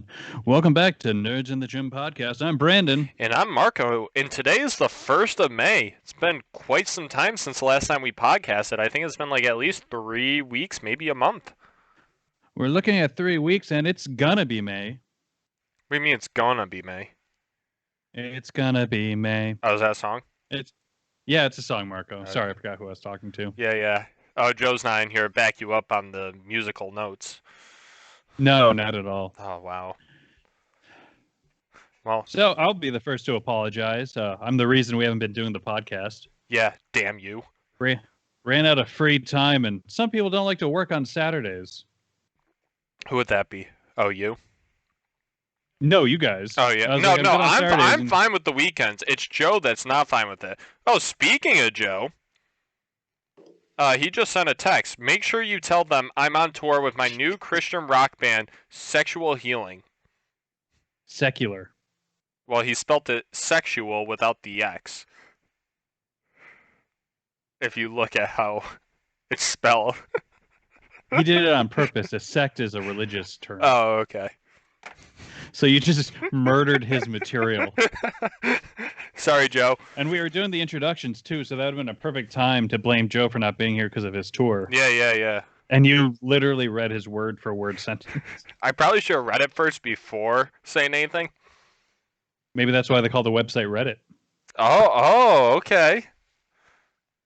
everyone. Welcome back to Nerds in the Gym podcast. I'm Brandon. And I'm Marco, and today is the 1st of May. It's been quite some time since the last time we podcasted. I think it's been like at least 3 weeks, maybe a month. We're looking at 3 weeks, and it's gonna be May. What do you mean it's gonna be May? It's gonna be May. Oh, is that a song? It's a song, Marco. Sorry, I forgot who I was talking to. Yeah. Oh, Joe's not in here to back you up on the musical notes. No, not at all. Oh, wow. Well, so I'll be the first to apologize. I'm the reason we haven't been doing the podcast. Yeah, damn you. Ran out of free time, and some people don't like to work on Saturdays. Who would that be? Oh, you? No, you guys. Oh, yeah. No, I'm fine with the weekends. It's Joe that's not fine with it. Oh, speaking of Joe, he just sent a text. Make sure you tell them I'm on tour with my new Christian rock band, Sexual Healing. Secular. Well, he spelt it sexual without the X. If you look at how it's spelled. He did it on purpose. A sect is a religious term. Oh, okay. So you just murdered his material. Sorry, Joe. And we were doing the introductions, too, so that would have been a perfect time to blame Joe for not being here because of his tour. Yeah. And you literally read his word-for-word sentence. I probably should have read it first before saying anything. Maybe that's why they call the website Reddit. Oh, okay.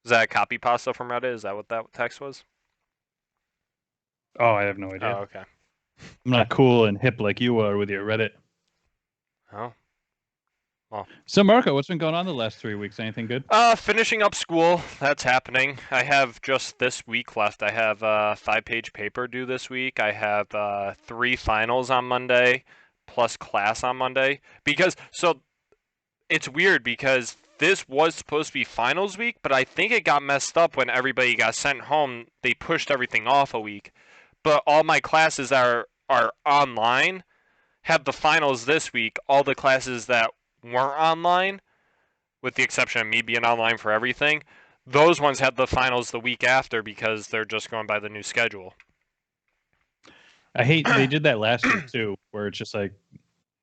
Is that a copy pasta from Reddit? Is that what that text was? Oh, I have no idea. Oh, okay. I'm not cool and hip like you are with your Reddit. Oh. Well. So, Marco, what's been going on the last 3 weeks? Anything good? Finishing up school. That's happening. I have just this week left. I have a 5-page paper due this week. I have 3 finals on Monday, plus class on Monday. So it's weird because this was supposed to be finals week, but I think it got messed up when everybody got sent home. They pushed everything off a week. But all my classes are online have the finals this week. All the classes that weren't online, with the exception of me being online for everything, those ones had the finals the week after because they're just going by the new schedule. I hate they did that last year too, where it's just like,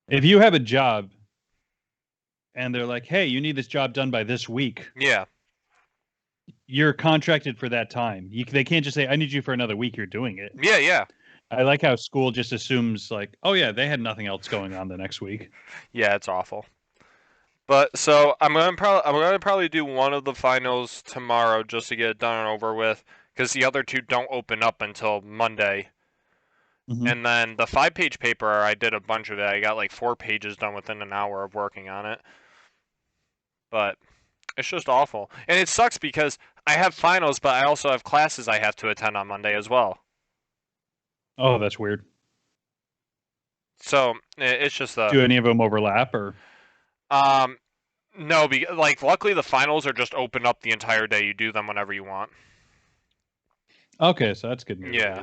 if you have a job and they're like, hey, you need this job done by this week. Yeah. You're contracted for that time. They can't just say, I need you for another week. You're doing it. Yeah. I like how school just assumes like, oh yeah, they had nothing else going on the next week. Yeah, it's awful. But so I'm gonna probably do one of the finals tomorrow just to get it done and over with, because the other 2 don't open up until Monday. Mm-hmm. And then the 5-page paper, I did a bunch of it. I got like 4 pages done within an hour of working on it. But it's just awful, and it sucks because I have finals, but I also have classes I have to attend on Monday as well. Oh, that's weird. So it's just do any of them overlap or? No, luckily the finals are just open up the entire day. You do them whenever you want. Okay, so that's good news. Yeah.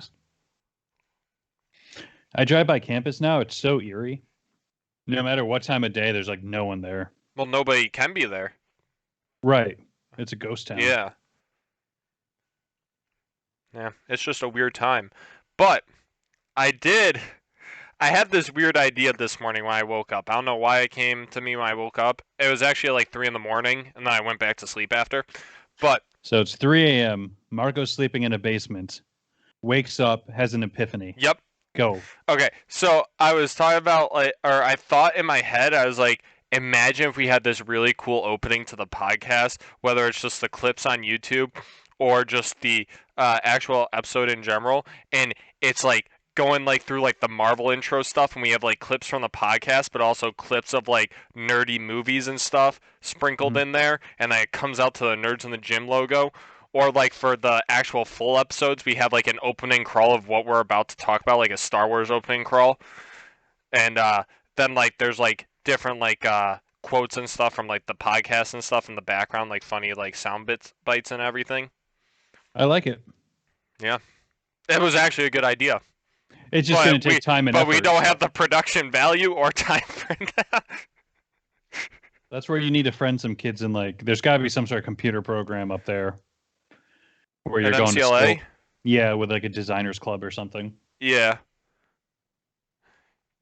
I drive by campus now. It's so eerie. No matter what time of day, there's like no one there. Well, nobody can be there. Right. It's a ghost town. Yeah. Yeah, it's just a weird time. But I had this weird idea this morning when I woke up. I don't know why it came to me when I woke up. It was actually like 3 in the morning, and then I went back to sleep after. But so it's 3 a.m. Marco's sleeping in a basement, wakes up, has an epiphany. Yep. Go. Okay, so I was talking about I thought in my head, I was like, imagine if we had this really cool opening to the podcast, whether it's just the clips on YouTube or just the actual episode in general, and it's like going like through like the Marvel intro stuff, and we have like clips from the podcast, but also clips of like nerdy movies and stuff sprinkled in there, and then it comes out to the Nerds in the Gym logo. Or like for the actual full episodes, we have like an opening crawl of what we're about to talk about, like a Star Wars opening crawl, and then like there's like different like quotes and stuff from like the podcast and stuff in the background, like funny like sound bites and everything. I like it. Yeah, it was actually a good idea. It's just going to take time and effort. But we don't have the production value or time for that. That's where you need to friend some kids in, like, there's got to be some sort of computer program up there where you're going to school. Yeah, with like a designers club or something. Yeah.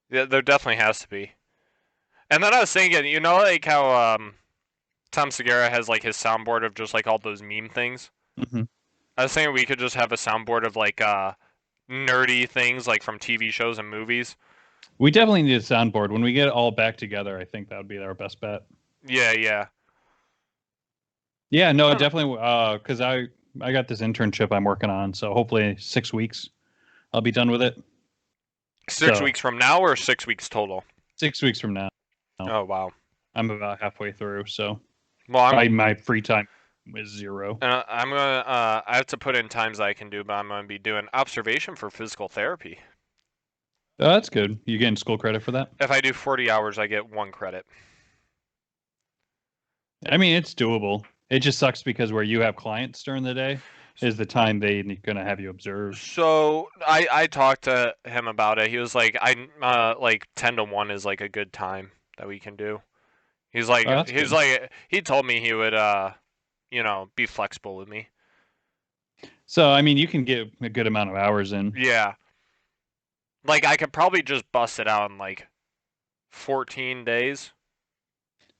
Yeah, there definitely has to be. And then I was thinking, you know, like how Tom Segura has like his soundboard of just like all those meme things. Hmm. I was thinking we could just have a soundboard of like nerdy things like from TV shows and movies. We definitely need a soundboard. When we get it all back together, I think that would be our best bet. Yeah, yeah. Yeah, no, definitely. Because I got this internship I'm working on, so hopefully 6 weeks I'll be done with it. 6 weeks So from now or 6 weeks total? 6 weeks from now, Oh wow. I'm about halfway through. So Well, my free time is zero. I'm gonna I have to put in times I can do, but I'm gonna be doing observation for physical therapy. Oh, that's good. You getting school credit for that? If I do 40 hours, I get 1 credit. I mean, it's doable. It just sucks because where you have clients during the day is the time they're gonna have you observe. So I talked to him about it. He was like, I like 10 to 1 is like a good time that we can do. Oh, that's good. He told me he would be flexible with me. So I mean, you can get a good amount of hours in. Yeah. Like I could probably just bust it out in like 14 days.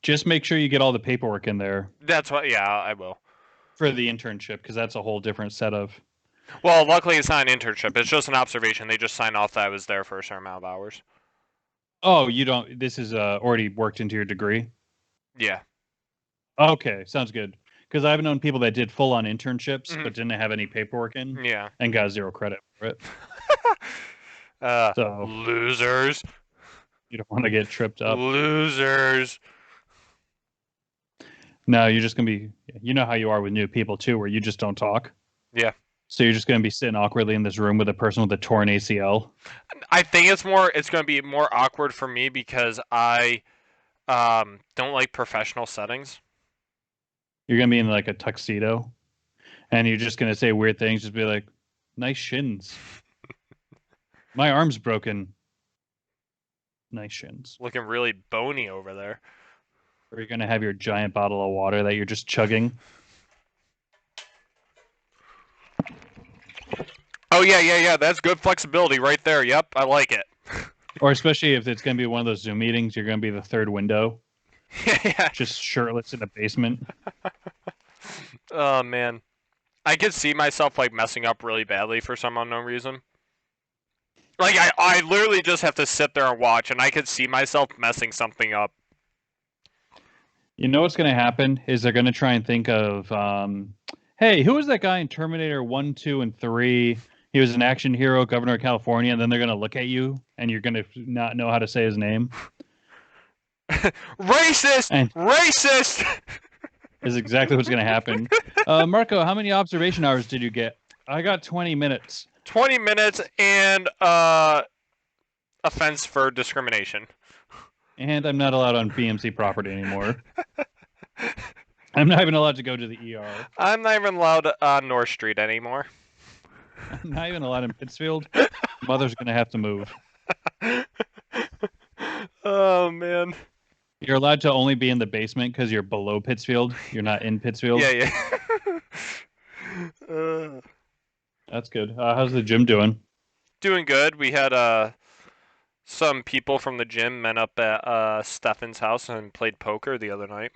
Just make sure you get all the paperwork in there That's what. Yeah, I will. for the internship because that's a whole different set of. Well, luckily it's not an internship. It's just an observation. They just sign off that I was there for a certain amount of hours. Oh, you don't. This is already worked into your degree. Yeah. Okay, sounds good. Because I've known people that did full on internships Mhm. but didn't have any paperwork in Yeah. and got zero credit for it. So Losers. you don't want to get tripped up. Losers. No, you're just gonna be. You know how you are with new people too, where you just don't talk. Yeah. So you're just gonna be sitting awkwardly in this room with a person with a torn ACL. I think it's going to be more awkward for me because I don't like professional settings. You're gonna be in like a tuxedo, and you're just gonna say weird things. Just be like, "Nice shins." My arm's broken. Nice shins. Looking really bony over there. Or you're gonna have your giant bottle of water that you're just chugging. Oh yeah. That's good flexibility right there. Yep, I like it. Or especially if it's gonna be one of those Zoom meetings, you're gonna be the third window, Yeah. just shirtless in the basement. Oh man, I could see myself like messing up really badly for some unknown reason. Like I literally just have to sit there and watch, and I could see myself messing something up. You know what's gonna happen is they're gonna try and think of, hey, who was that guy in Terminator 1, 2, and 3? He was an action hero, governor of California, and then they're gonna look at you and you're gonna not know how to say his name. Racist! And Racist! is exactly what's gonna happen. Marco, how many observation hours did you get? I got 20 minutes. 20 minutes and offense for discrimination. And I'm not allowed on BMC property anymore. I'm not even allowed to go to the ER. I'm not even allowed on North Street anymore. I'm not even allowed in Pittsfield. Mother's gonna have to move. Oh man. You're allowed to only be in the basement because you're below Pittsfield. You're not in Pittsfield. Yeah. That's good. How's the gym doing? Doing good. We had some people from the gym met up at Stefan's house and played poker the other night.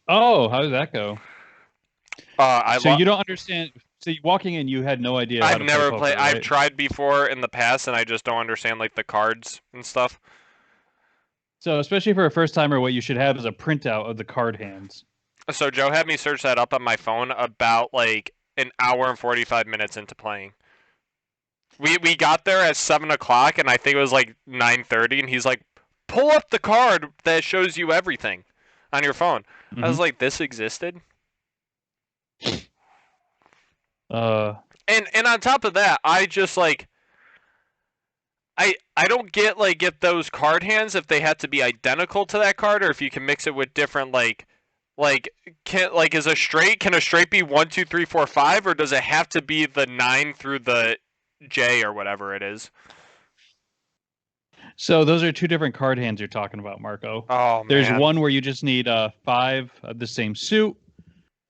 Oh, how did that go? So you don't understand. So walking in, you had no idea. I've never play played. poker, right? I've tried before in the past, and I just don't understand like the cards and stuff. So especially for a first timer, what you should have is a printout of the card hands. So Joe had me search that up on my phone about like an hour and 45 minutes into playing. We got there at 7 o'clock, and I think it was like 9:30, and he's like, "Pull up the card that shows you everything on your phone." Mm-hmm. I was like, "This existed?" And on top of that, I just like I don't get like if those card hands if they have to be identical to that card or if you can mix it with different can is a straight can a straight be 1 2 3 4 5 or does it have to be the 9 through the J or whatever it is? So those are two different card hands you're talking about, Marco. Oh man. There's one where you just need 5 of the same suit.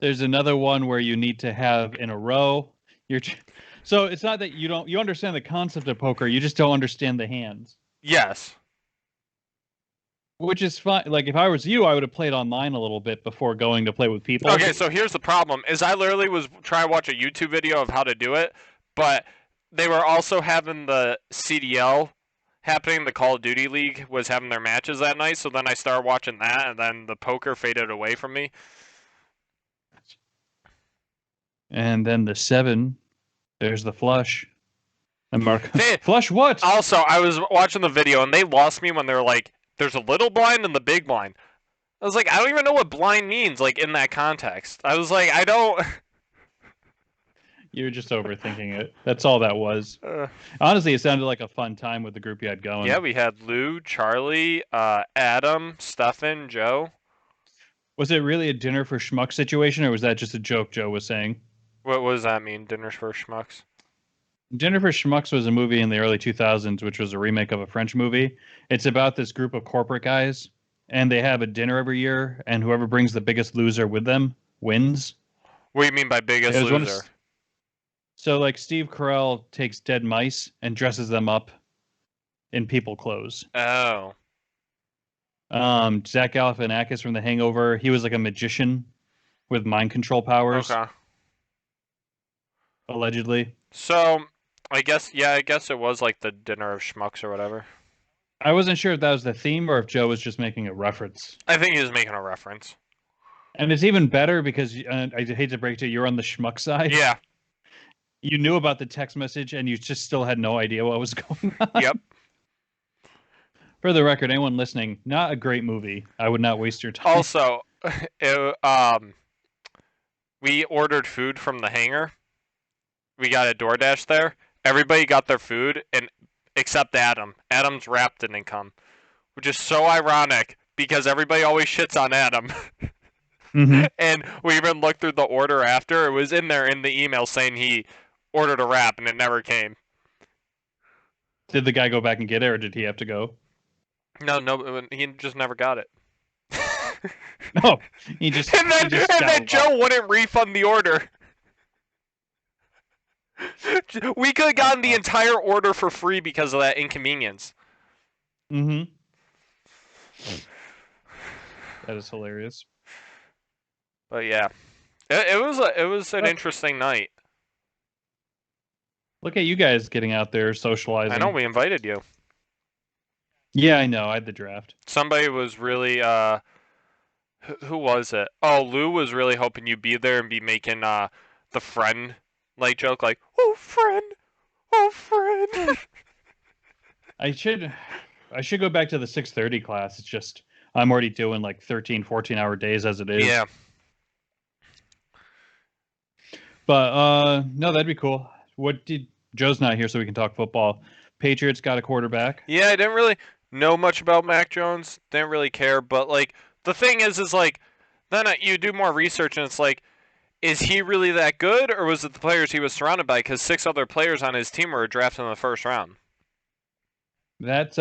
There's another one where you need to have in a row. So it's not that you understand the concept of poker, you just don't understand the hands. Yes. Which is fine. Like if I was you, I would have played online a little bit before going to play with people. Okay, so here's the problem: is I literally was trying to watch a YouTube video of how to do it, but they were also having the CDL happening. The Call of Duty League was having their matches that night, so then I started watching that, and then the poker faded away from me. And then the 7, there's the flush. And Mark, They, flush what? also, I was watching the video, and they lost me when they were like, "There's a little blind and the big blind." I was like, I don't even know what blind means, like in that context. I was like, I don't. You were just overthinking it. That's all that was. Honestly, it sounded like a fun time with the group you had going. Yeah, we had Lou, Charlie, Adam, Stefan, Joe. Was it really a dinner for schmuck situation, or was that just a joke Joe was saying? What does that mean? Dinners for schmucks? Dinner for Schmucks was a movie in the early 2000s, which was a remake of a French movie. It's about this group of corporate guys, and they have a dinner every year, and whoever brings the biggest loser with them wins. What do you mean by biggest It was one of- loser? So, like, Steve Carell takes dead mice and dresses them up in people clothes. Oh, Zach Galifianakis from The Hangover, he was like a magician with mind control powers, okay. allegedly. So, I guess it was like the dinner of schmucks or whatever. I wasn't sure if that was the theme or if Joe was just making a reference. I think he was making a reference. And it's even better because I hate to break it to you, you're on the schmuck side. Yeah. You knew about the text message and you just still had no idea what was going on. Yep. For the record, anyone listening, not a great movie. I would not waste your time. Also, we ordered food from the hangar. We got a DoorDash there. Everybody got their food, and except Adam. Adam's wrap didn't come, which is so ironic because everybody always shits on Adam. Mm-hmm. And we even looked through the order after. It was in there in the email saying he ordered a wrap, and it never came. Did the guy go back and get it, or did he have to go? No, he just never got it. No, he just. And then Joe wouldn't refund the order. We could have gotten the entire order for free because of that inconvenience. Mm-hmm. That is hilarious. But yeah, it was an interesting night. Look at you guys getting out there socializing. I know we invited you. Yeah, I know. I had the draft. Somebody was really who was it? Oh, Lou was really hoping you'd be there and be making the friend like joke like, oh friend. I should go back to the 6:30 class. It's just I'm already doing like 13, 14-hour days as it is. Yeah. But no, that'd be cool. Joe's not here, so we can talk football. Patriots got a quarterback. Yeah, I didn't really know much about Mac Jones. Didn't really care, but like the thing is like then you do more research and it's like, is he really that good, or was it the players he was surrounded by? Because 6 other players on his team were drafted in the first round. That's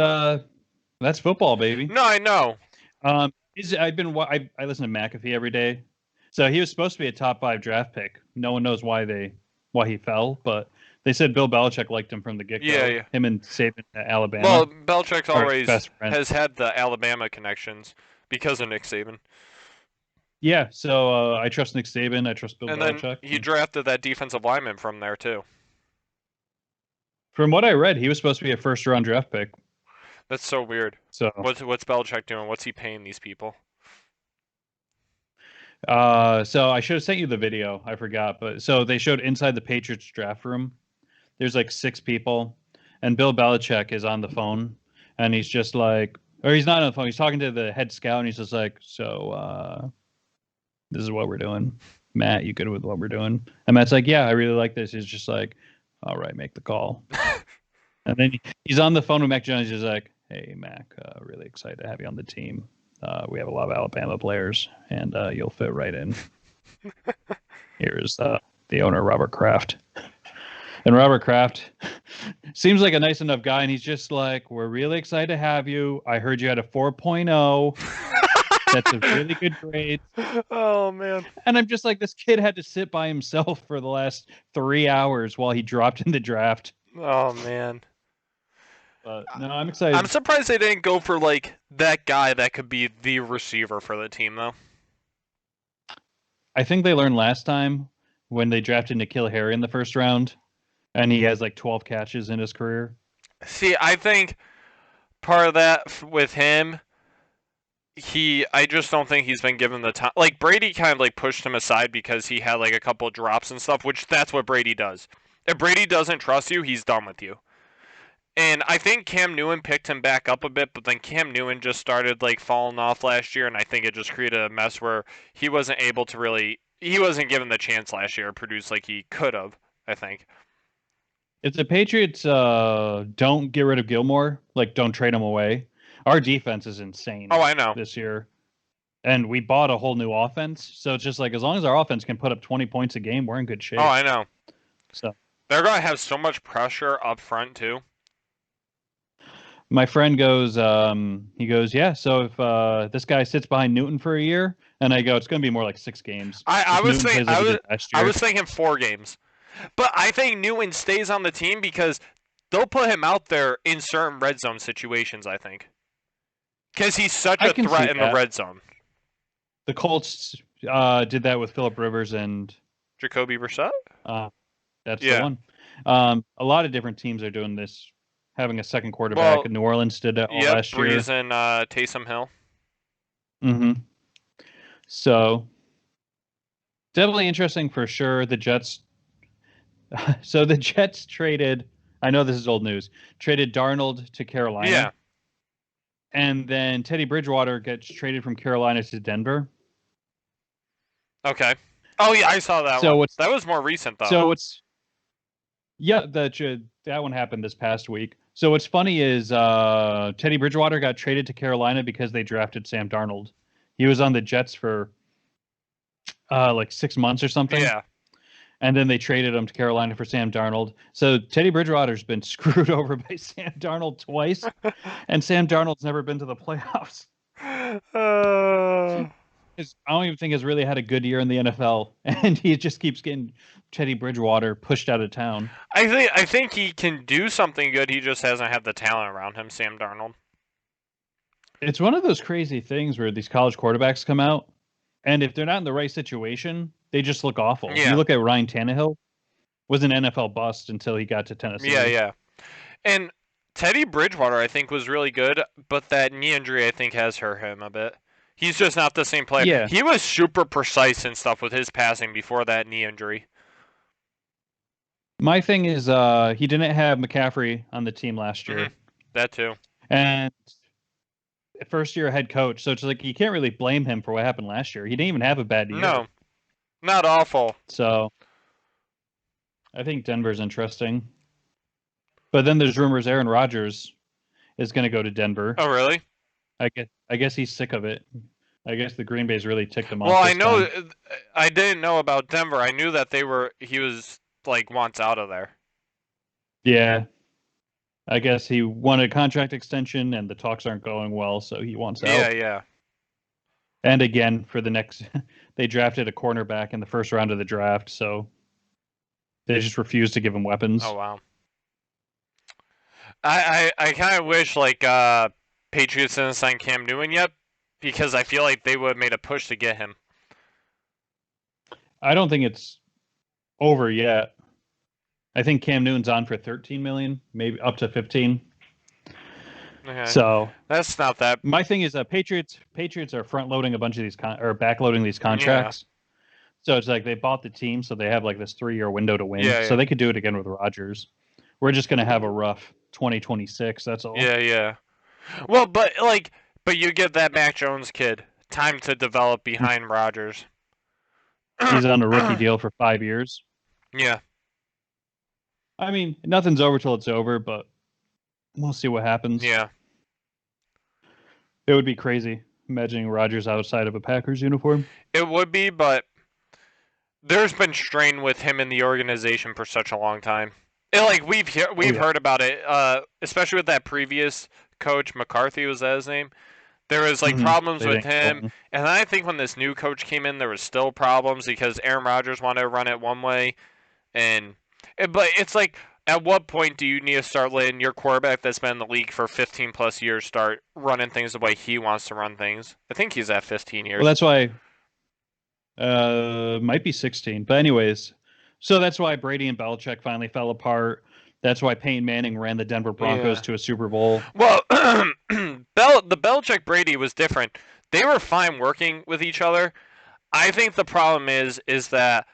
football, baby. No, I know. I listen to McAfee every day, so he was supposed to be a top 5 draft pick. No one knows why he fell, but they said Bill Belichick liked him from the get-go. Yeah. Him and Saban at Alabama. Well, Belichick's always best friend. has had the Alabama connections because of Nick Saban. Yeah, so I trust Nick Saban. I trust Bill Belichick. And then he drafted that defensive lineman from there too. From what I read, he was supposed to be a first-round draft pick. That's so weird. So what's Belichick doing? What's he paying these people? So I should have sent you the video. I forgot, but so they showed inside the Patriots draft room. There's like 6 people, and Bill Belichick is on the phone, and he's just like, or he's not on the phone. He's talking to the head scout, and he's just like, so this is what we're doing. Matt, you good with what we're doing? And Matt's like, yeah, I really like this. He's just like, all right, make the call. And then he's on the phone with Mac Jones. He's like, hey, Mac, really excited to have you on the team. We have a lot of Alabama players, and you'll fit right in. Here's the owner, Robert Kraft. And Robert Kraft seems like a nice enough guy, and he's just like, we're really excited to have you. I heard you had a 4.0. That's a really good grade. Oh, man. And I'm just like, this kid had to sit by himself for the last 3 hours while he dropped in the draft. Oh, man. But no, I'm excited. I'm surprised they didn't go for like that guy that could be the receiver for the team though. I think they learned last time when they drafted N'Keal Harry in the first round, and he has like 12 catches in his career. See, I think part of that with him, I just don't think he's been given the time. Like Brady kind of like pushed him aside because he had like a couple drops and stuff, which that's what Brady does. If Brady doesn't trust you, he's done with you. And I think Cam Newton picked him back up a bit, but then Cam Newton just started like falling off last year, and I think it just created a mess where he wasn't able to really, he wasn't given the chance last year to produce like he could have, I think. If the Patriots don't get rid of Gilmore, like don't trade him away, our defense is insane. Oh, I know. This year. And we bought a whole new offense. So it's just like as long as our offense can put up 20 points a game, we're in good shape. Oh, I know. So they're going to have so much pressure up front too. My friend goes, he goes, yeah, so if this guy sits behind Newton for a year, and I go, it's going to be more like 6 games. I was thinking 4 games. But I think Newton stays on the team because they'll put him out there in certain red zone situations, I think. Because he's such a threat in the red zone. The Colts did that with Phillip Rivers and Jacoby Brissett? That's the one. A lot of different teams are doing this, having a second quarterback. New Orleans did that last year. Breeze and Taysom Hill. Mm-hmm. So, definitely interesting for sure. The Jets. So the Jets traded, I know this is old news, traded Darnold to Carolina. Yeah. And then Teddy Bridgewater gets traded from Carolina to Denver. Okay. Oh, yeah, I saw that one. That was more recent, though. So that one happened this past week. So what's funny is Teddy Bridgewater got traded to Carolina because they drafted Sam Darnold. He was on the Jets for like 6 months or something. Yeah. And then they traded him to Carolina for Sam Darnold. So Teddy Bridgewater's been screwed over by Sam Darnold twice, and Sam Darnold's never been to the playoffs. I don't even think has really had a good year in the NFL, and he just keeps getting Teddy Bridgewater pushed out of town. I think he can do something good. He just hasn't had the talent around him, Sam Darnold. It's one of those crazy things where these college quarterbacks come out, and if they're not in the right situation, they just look awful. Yeah. You look at Ryan Tannehill, was an NFL bust until he got to Tennessee. Yeah. And Teddy Bridgewater, I think, was really good, but that knee injury, I think, has hurt him a bit. He's just not the same player. Yeah. He was super precise and stuff with his passing before that knee injury. My thing is he didn't have McCaffrey on the team last year. Mm-hmm. That too. And first-year head coach, so it's like you can't really blame him for what happened last year. He didn't even have a bad year. No, not awful. So I think Denver's interesting. But then there's rumors Aaron Rodgers is going to go to Denver. Oh, really? I guess he's sick of it. I guess the Green Bay's really ticked him off. Well, I know. I didn't know about Denver. I knew that he was like wants out of there. Yeah. I guess he wanted a contract extension and the talks aren't going well, so he wants out. Yeah. And again, for the next, they drafted a cornerback in the first round of the draft, so they just refused to give him weapons. Oh, wow. I kind of wish like Patriots didn't sign Cam Newton yet, because I feel like they would have made a push to get him. I don't think it's over yet. I think Cam Newton's on for 13 million, maybe up to 15. Okay. So that's not that. My thing is Patriots are front loading a bunch of these or back loading these contracts. Yeah. So it's like they bought the team, so they have like this 3-year window to win. Yeah. So they could do it again with Rodgers. We're just gonna have a rough 2026. That's all. Yeah. Well, but you give that Mac Jones kid time to develop behind Rodgers. He's on a rookie deal for 5 years. Yeah. I mean, nothing's over till it's over, but we'll see what happens. Yeah. It would be crazy imagining Rodgers outside of a Packers uniform. It would be, but there's been strain with him in the organization for such a long time. We've heard about it, especially with that previous coach, McCarthy, was that his name? There was problems with him, and I think when this new coach came in, there was still problems because Aaron Rodgers wanted to run it one way, but it's like At what point do you need to start letting your quarterback that's been in the league for 15 plus years start running things the way he wants to run things? I think he's at 15 Well, years. that's why might be 16. But anyways, so that's why Brady and Belichick finally fell apart. That's why Peyton Manning ran the Denver Broncos Yeah. to a Super Bowl. Well, the Belichick Brady was different. They were fine working with each other. I think the problem is that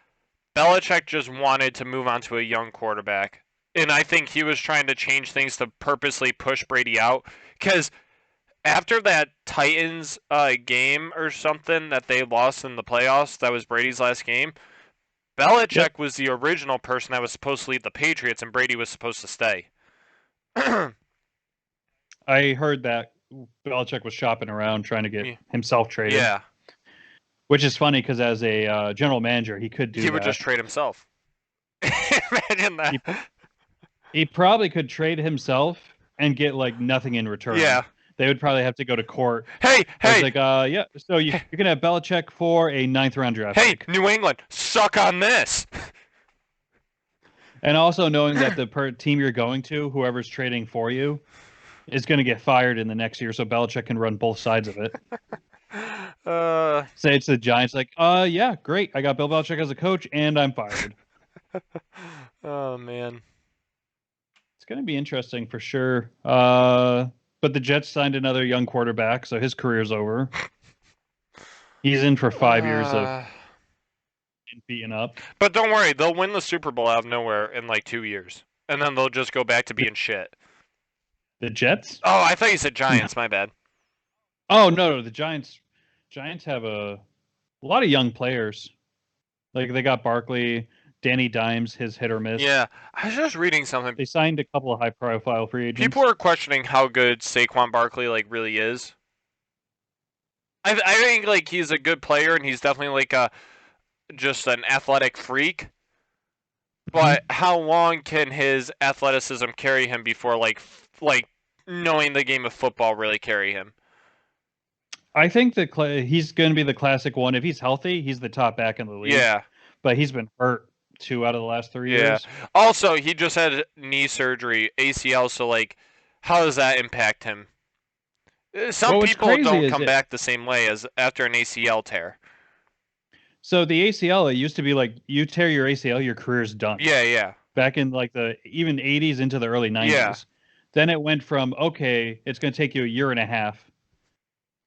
Belichick just wanted to move on to a young quarterback. And I think he was trying to change things to purposely push Brady out. Because after that Titans game or something that they lost in the playoffs, that was Brady's last game, Yep. Belichick was the original person that was supposed to lead the Patriots, and Brady was supposed to stay. I heard that Belichick was shopping around trying to get Yeah. himself traded, Yeah. which is funny because as a general manager, he could do He that. would just trade himself. Imagine that. He probably could trade himself and get like nothing in return. Yeah. They would probably have to go to court. Hey, It's hey, like, yeah. So you can have Belichick for a 9th round draft hey, pick, New England, suck on this. and also knowing that the team you're going to, whoever's trading for you, is going to get fired in the next year, so Belichick can run both sides of it. Say it's the Giants, like, yeah, great. I got Bill Belichick as a coach, and I'm fired. Oh man. It's going to be interesting for sure. But the Jets signed another young quarterback, so his career's over. He's in for 5 years of beaten up. But don't worry, they'll win the Super Bowl out of nowhere in like 2 years, and then they'll just go back to being shit. The Jets? Oh, I thought you said Giants. My bad. Oh no, the Giants have a lot of young players. Like they got Barkley, Danny Dimes, his hit or miss. Yeah, I was just reading something. They signed a couple of high-profile free agents. People are questioning how good Saquon Barkley like really is. I think like he's a good player and he's definitely like just an athletic freak. But how long can his athleticism carry him before like knowing the game of football really carry him? I think that he's going to be the classic one. If he's healthy, he's the top back in the league. Yeah. But he's been hurt 2 out of the last 3 Yeah. years. Also, he just had knee surgery, ACL. So like, how does that impact him? Some people don't come back the same way as after an ACL tear. So the ACL, it used to be like you tear your ACL, your career's done. Yeah, yeah. Back in like the even 80s into the early 90s. Yeah. Then it went from, okay, it's going to take you a year and a half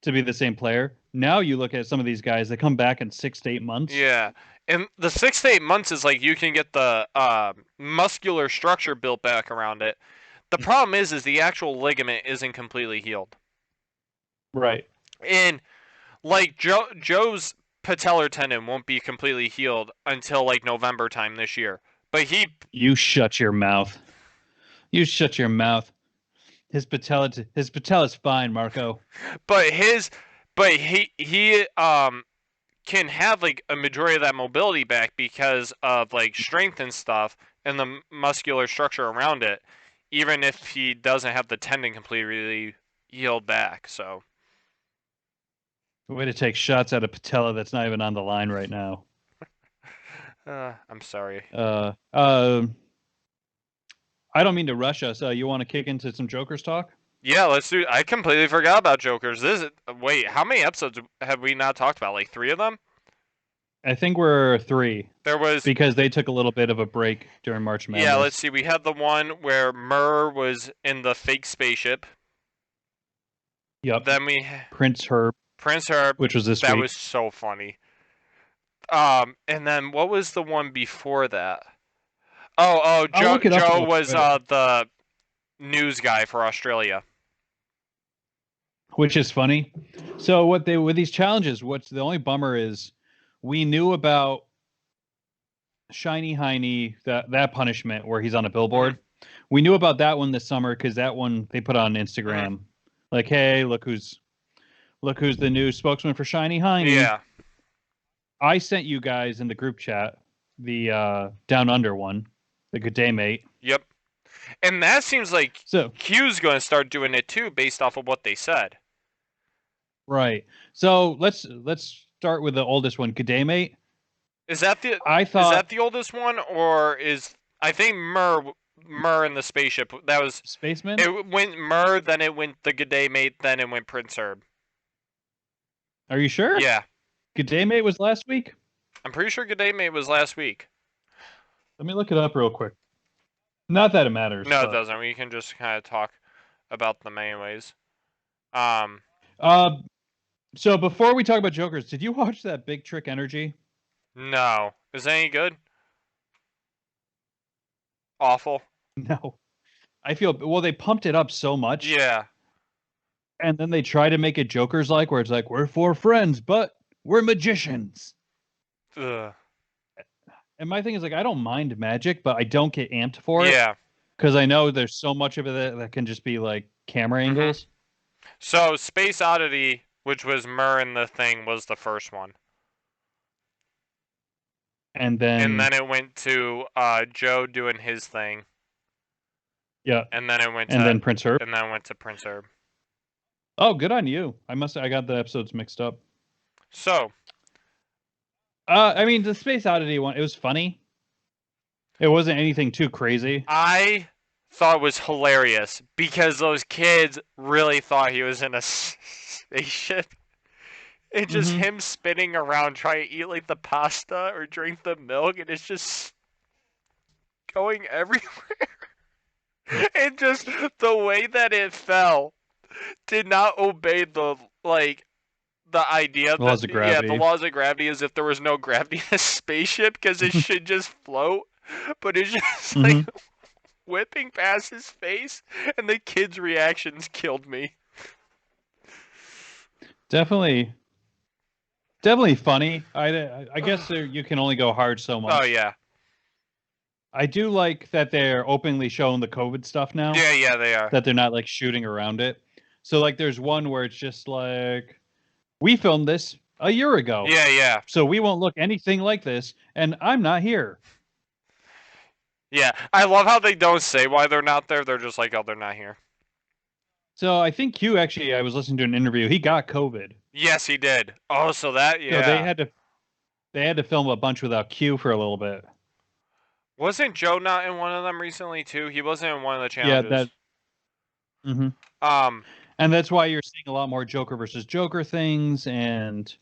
to be the same player. Now you look at some of these guys, they come back in 6 to 8 months. Yeah. And the 6 to 8 months is like you can get the muscular structure built back around it. The problem is the actual ligament isn't completely healed. Right. And like Joe's patellar tendon won't be completely healed until like November time this year. But you shut your mouth. You shut your mouth. His patella's fine, Marco. But he can have like a majority of that mobility back because of like strength and stuff and the muscular structure around it, even if he doesn't have the tendon completely healed back. So way to take shots at a patella that's not even on the line right now. I'm sorry. I don't mean to rush us. You want to kick into some Jokers talk? Yeah, let's do. I completely forgot about Jokers. Wait, how many episodes have we not talked about? Like 3 of them? I think we're 3. There was because they took a little bit of a break during March Madness. Yeah, let's see. We had the one where Murr was in the fake spaceship. Yep. Then we Prince Herb, which was this week. That was so funny. And then what was the one before that? Joe was the news guy for Australia. Which is funny. So with these challenges, what's the only bummer is we knew about Shiny Heine, that punishment where he's on a billboard. Mm-hmm. We knew about that one this summer because that one they put on Instagram. Mm-hmm. Like, hey, look who's the new spokesman for Shiny Heine. Yeah. I sent you guys in the group chat the Down Under one, the Good Day Mate. Yep. And that seems like Q's going to start doing it too, based off of what they said. Right. So let's start with the oldest one, Good Day Mate. Is that the oldest one, or I think Murr Murr in the spaceship. That was Spaceman? it. Went Murr, then it went the Good Day Mate, then it went Prince Herb. Are you sure? Yeah, Good Day Mate was last week? I'm pretty sure Good Day Mate was last week. Let me look it up real quick. Not that it matters, No, it but doesn't. We can just kind of talk about them anyways. Um, uh so before we talk about Jokers, did you watch that Big Trick Energy? no. Is that any good? Awful. No. I feel well, they pumped it up so much, Yeah. and then they try to make it Joker's like, where it's like, we're four friends, but we're magicians. Ugh. And my thing is like, I don't mind magic, but I don't get amped for it Yeah. because I know there's so much of it that can just be like camera angles. So Space Oddity, which was Murr in the thing, was the first one. And And then then it went to Joe doing his thing. yeah, And then it went and to then Prince Herb. and then it went to Prince Herb. Oh, good on you. I got the episodes mixed up. So I mean, the Space Oddity one, it was funny. It wasn't anything too crazy. I thought it was hilarious because those kids really thought he was in a spaceship. It's just Mhm. him spinning around trying to eat like the pasta or drink the milk, and it's just going everywhere. And just the way that it fell did not obey the idea that Laws of the gravity. laws of gravity is if there was no gravity in a spaceship because it should just float, but it's just like Mhm. whipping past his face, and the kids' reactions killed me. Definitely funny. I guess you can only go hard so much. Oh yeah, I do like that they're openly showing the COVID stuff now. yeah, they are. That they're not like shooting around it. So like there's one where it's just like we filmed this a year ago. Yeah. So we won't look anything like this and I'm not here. Yeah, I love how they don't say why they're not there. They're just like, oh, they're not here. So I think Q actually I was listening to an interview. He got COVID. Yes, he did. Oh, so that So yeah. they had to film a bunch without Q for a little bit. Wasn't Joe not in one of them recently too? He wasn't in one of the Yeah, challenges. that mhm. Um, And that's why you're seeing a lot more Joker versus Joker things and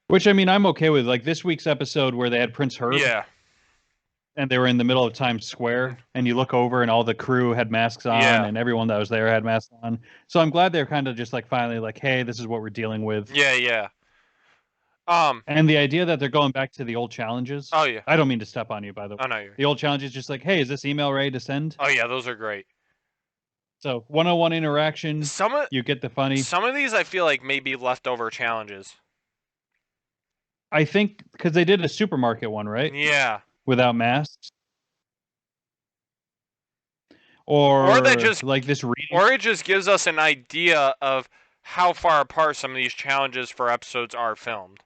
which I mean I'm okay with like this week's episode where they had Prince Herb. yeah. And they were in the middle of Times Square, and you look over, and all the crew had masks on, Yeah. and everyone that was there had masks on. So I'm glad they're kind of just like finally like, hey, this is what we're dealing with. Yeah. And the idea that they're going back to the old challenges. Oh yeah. I don't mean to step on you, by the way. Oh no, you're. The old challenges, just like, hey, is this email ready to send? Oh yeah, those are great. So one-on-one interaction. Some You get the funny. of these I feel like may be leftover challenges. I think because they did a supermarket one, right? Yeah. Without masks. Or that just like this reading. Or it just gives us an idea of how far apart some of these challenges for episodes are filmed.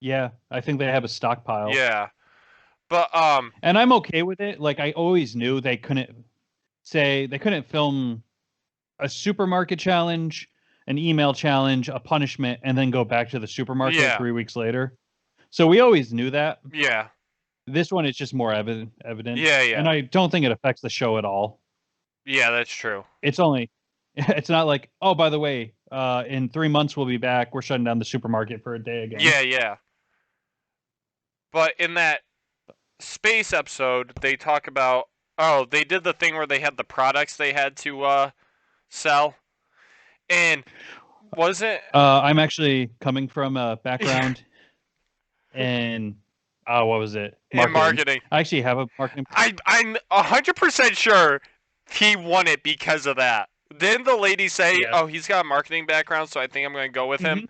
Yeah, I think they have a stockpile. Yeah. But and I'm okay with it. Like I always knew they couldn't film a supermarket challenge, an email challenge, a punishment, and then go back to the supermarket 3 weeks later. So we always knew that. Yeah. This one is just more evident. Yeah. And I don't think it affects the show at all. Yeah, that's true. It's not like, oh, by the way, in 3 months we'll be back. We're shutting down the supermarket for a day again. Yeah. But in that space episode, they talk about they did the thing where they had the products they had to sell, and wasn't I'm actually coming from a background in what was it? Marketing. I actually have a marketing. I'm 100% sure he won it because of that. Didn't the lady say, "Oh, he's got a marketing background, so I think I'm going to go with him"?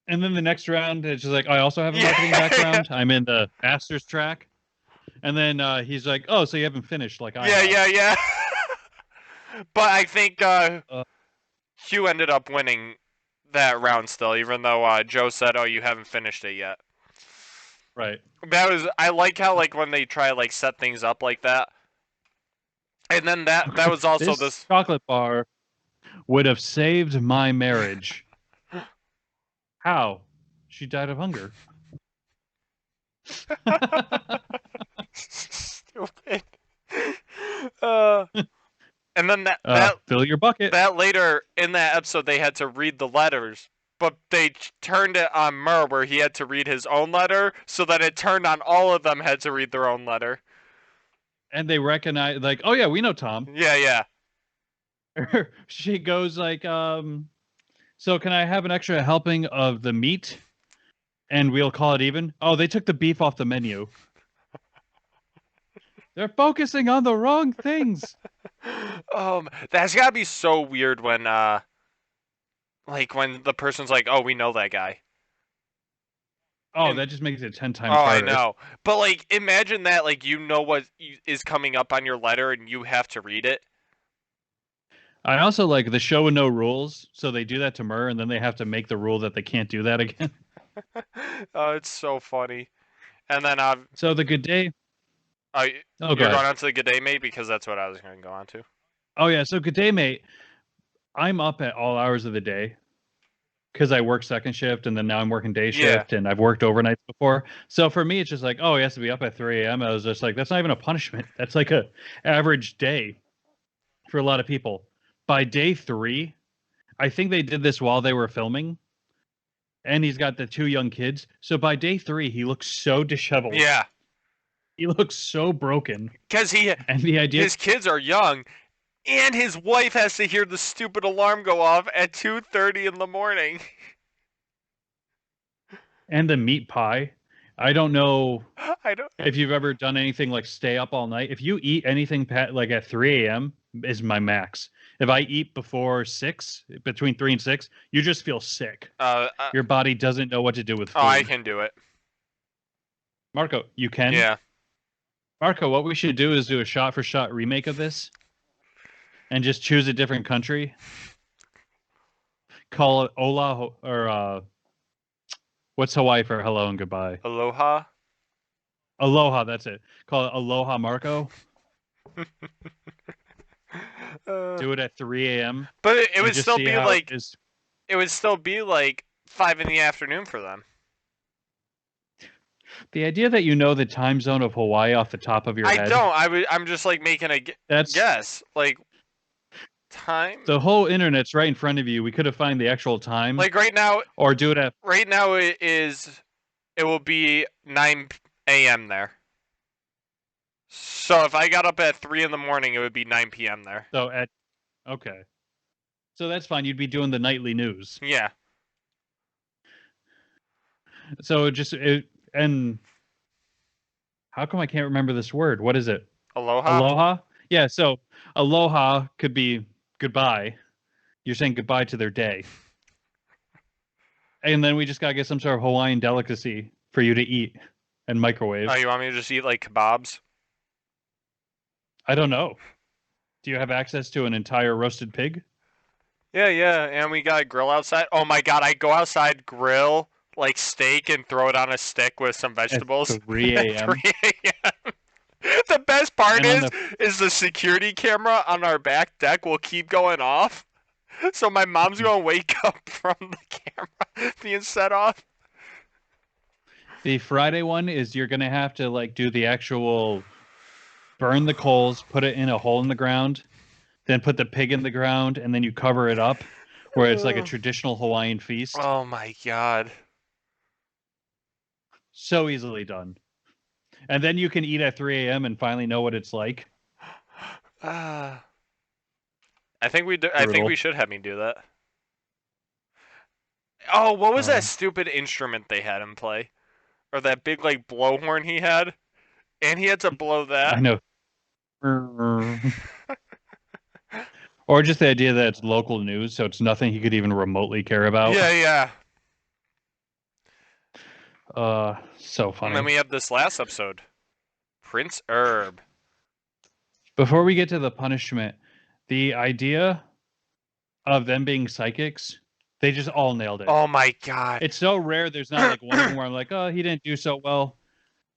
And then the next round, it's just like, I also have a marketing background. I'm in the master's track. And then he's like, oh, so you haven't finished like I have. Yeah. But I think Hugh ended up winning that round still, even though Joe said, oh, you haven't finished it yet. Right. I like how like when they try like set things up like that. And then that was also this chocolate bar would have saved my marriage. How? She died of hunger. Stupid. Uh, and then Fill your bucket. that later in that episode they had to read the letters, but they turned it on Murr where he had to read his own letter, so that it turned on all of them had to read their own letter. And they recognize, like, oh yeah, we know Tom. Yeah, yeah. She goes like, so can I have an extra helping of the meat? And we'll call it even. Oh, they took the beef off the menu. They're focusing on the wrong things. That's gotta be so weird when like when the person's like, oh, we know that guy. Oh, And that just makes it 10 times oh, I harder. know. But like, imagine that, like, you know what is coming up on your letter, and you have to read it. I also like the show with no rules, so they do that to Murr, and then they have to make the rule that they can't do that again. Oh, it's so funny. And then So the good day. you're Oh, going God. on to the good day, mate, because that's what I was going to go on to. Oh yeah. So good day, mate. I'm up at all hours of the day because I work second shift, and then now I'm working day shift, and I've worked overnights before. So for me, it's just like, oh, he has to be up at 3 a.m. I was just like, that's not even a punishment. That's like a average day for a lot of people. By day 3, I think they did this while they were filming, and he's got the 2 young kids. So by day 3, he looks so disheveled. Yeah. He looks so broken. Because And the idea, his kids are young, and his wife has to hear the stupid alarm go off at 2:30 in the morning. and the meat pie. I don't know I don't. if you've ever done anything like stay up all night. If you eat anything like at 3 a.m. is my max. If I eat before 6, between 3 and 6, you just feel sick. Your body doesn't know what to do with food. Oh, I can do it. Marco, you can? Yeah. Marco, what we should do is do a shot-for-shot remake of this and just choose a different country. Call it Ola, or what's Hawaii for hello and goodbye? Aloha. Aloha, that's it. Call it Aloha Marco. Do it at 3 a.m. But it would still be like it would still be like 5 in the afternoon for them. The idea that you know the time zone of Hawaii off the top of your head. I don't. I'm just like making a guess. Like time. The whole internet's right in front of you. We could have found the actual time. Like right now. Or do it at. Right now it will be 9 a.m. there. So if I got up at 3 in the morning, it would be 9 p.m. there. Okay. So that's fine. You'd be doing the nightly news. Yeah. So and how come I can't remember this word? What is it? Aloha? Aloha? Yeah, so aloha could be goodbye. You're saying goodbye to their day. And then we just got to get some sort of Hawaiian delicacy for you to eat and microwave. Oh, you want me to just eat like kebabs? I don't know. Do you have access to an entire roasted pig? Yeah, and we got a grill outside. Oh my god, I go outside, grill like steak, and throw it on a stick with some vegetables. At 3 a.m. 3 a.m. The best part is the security camera on our back deck will keep going off. So my mom's gonna wake up from the camera being set off. The Friday one is you're gonna have to like do the actual burn the coals, put it in a hole in the ground, then put the pig in the ground, and then you cover it up, where it's like a traditional Hawaiian feast. Oh my god. So easily done. And then you can eat at 3 a.m. and finally know what it's like. I think we should have me do that. Oh, what was that stupid instrument they had him play? Or that big like blowhorn he had? And he had to blow that. I know. Or just the idea that it's local news, so it's nothing he could even remotely care about. Yeah. So funny. And then we have this last episode. Prince Herb. Before we get to the punishment, the idea of them being psychics, they just all nailed it. Oh my god. It's so rare there's not like one of them where I'm like, oh, he didn't do so well.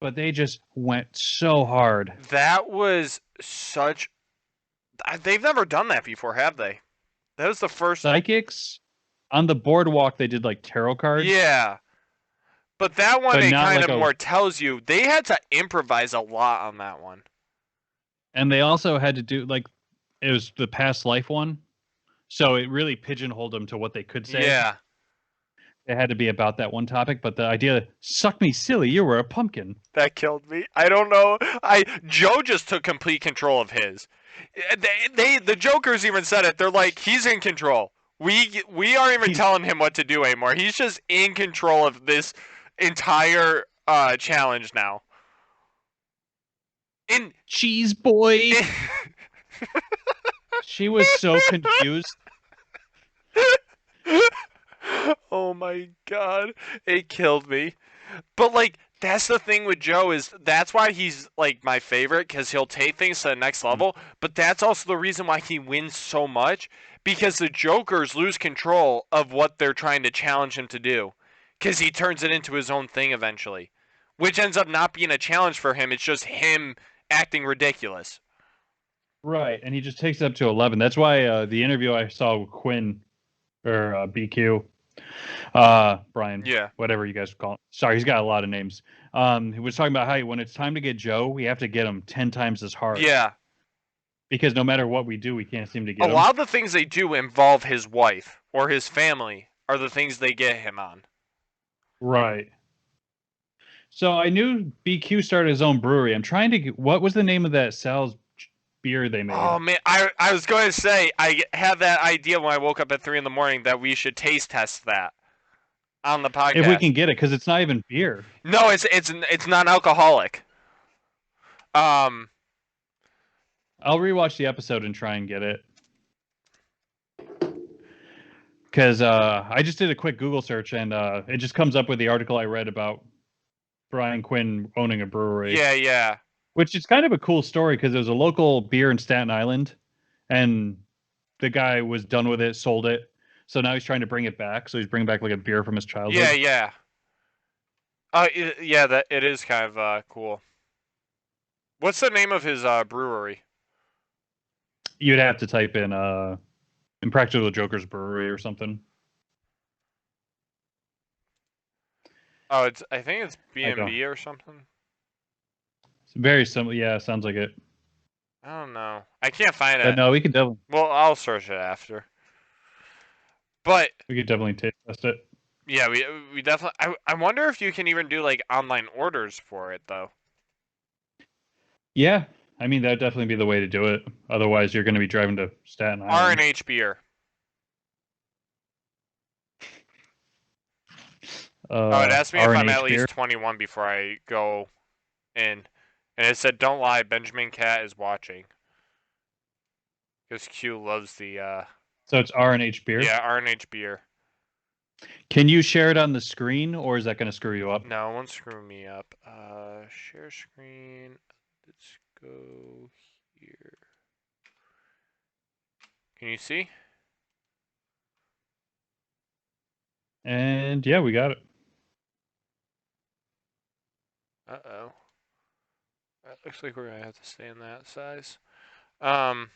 But they just went so hard. That was such... They've never done that before, have they? That was the first... Psychics? On the boardwalk, they did like tarot cards. Yeah. But that one, but it not kind like of more tells you they had to improvise a lot on that one. And they also had to do like it was the past life one, so it really pigeonholed them to what they could say. Yeah. It had to be about that one topic, but the idea, suck me silly, you were a pumpkin. That killed me. I don't know. Joe just took complete control of his. The Jokers even said it. They're like, he's in control. We aren't even telling him what to do anymore. He's just in control of this entire challenge now. In Cheese boy. She was so confused. Oh my god, it killed me. But like that's the thing with Joe is that's why he's like my favorite because he'll take things to the next level. But that's also the reason why he wins so much because the Jokers lose control of what they're trying to challenge him to do because he turns it into his own thing eventually, which ends up not being a challenge for him. It's just him acting ridiculous. Right, and he just takes it up to 11. That's why the interview I saw with Quinn or BQ, Brian, Yeah. whatever you guys call him. Sorry, he's got a lot of names. He was talking about how when it's time to get Joe, we have to get him 10 times as hard. Yeah. Because no matter what we do, we can't seem to get A him. lot of the things they do involve his wife or his family are the things they get him on. Right. So I knew BQ started his own brewery. I'm trying to get, what was the name of that Sal's beer they made? Oh man, I was going to say I had that idea when I woke up at 3 a.m. that we should taste test that on the podcast. If we can get it, because it's not even beer. No, it's non-alcoholic. I'll rewatch the episode and try and get it. Because I just did a quick Google search and it just comes up with the article I read about Brian Quinn owning a brewery. Yeah, yeah. Which is kind of a cool story because it was a local beer in Staten Island, and the guy was done with it, sold it. So now he's trying to bring it back. So he's bringing back like a beer from his childhood. Yeah, yeah. Yeah, that it is kind of cool. What's the name of his brewery? You'd have to type in Impractical Jokers Brewery or something. Oh, I think it's B&B or something. It's very similar. Yeah, sounds like it. I don't know. I can't find it. But no, we could definitely. Well, I'll search it after. But we could definitely test it. Yeah, we definitely. I wonder if you can even do like online orders for it though. Yeah, I mean that'd definitely be the way to do it. Otherwise, you're going to be driving to Staten Island. R&H beer. Oh, it asked me if I'm at least 21 before I go in, and it said, "Don't lie, Benjamin Cat is watching." Because Q loves the. So it's R&H beer. Yeah, R&H beer. Can you share it on the screen, or is that going to screw you up? No, it won't screw me up. Share screen. Let's go here. Can you see? And yeah, we got it. Uh-oh. That looks like we're going to have to stay in that size. So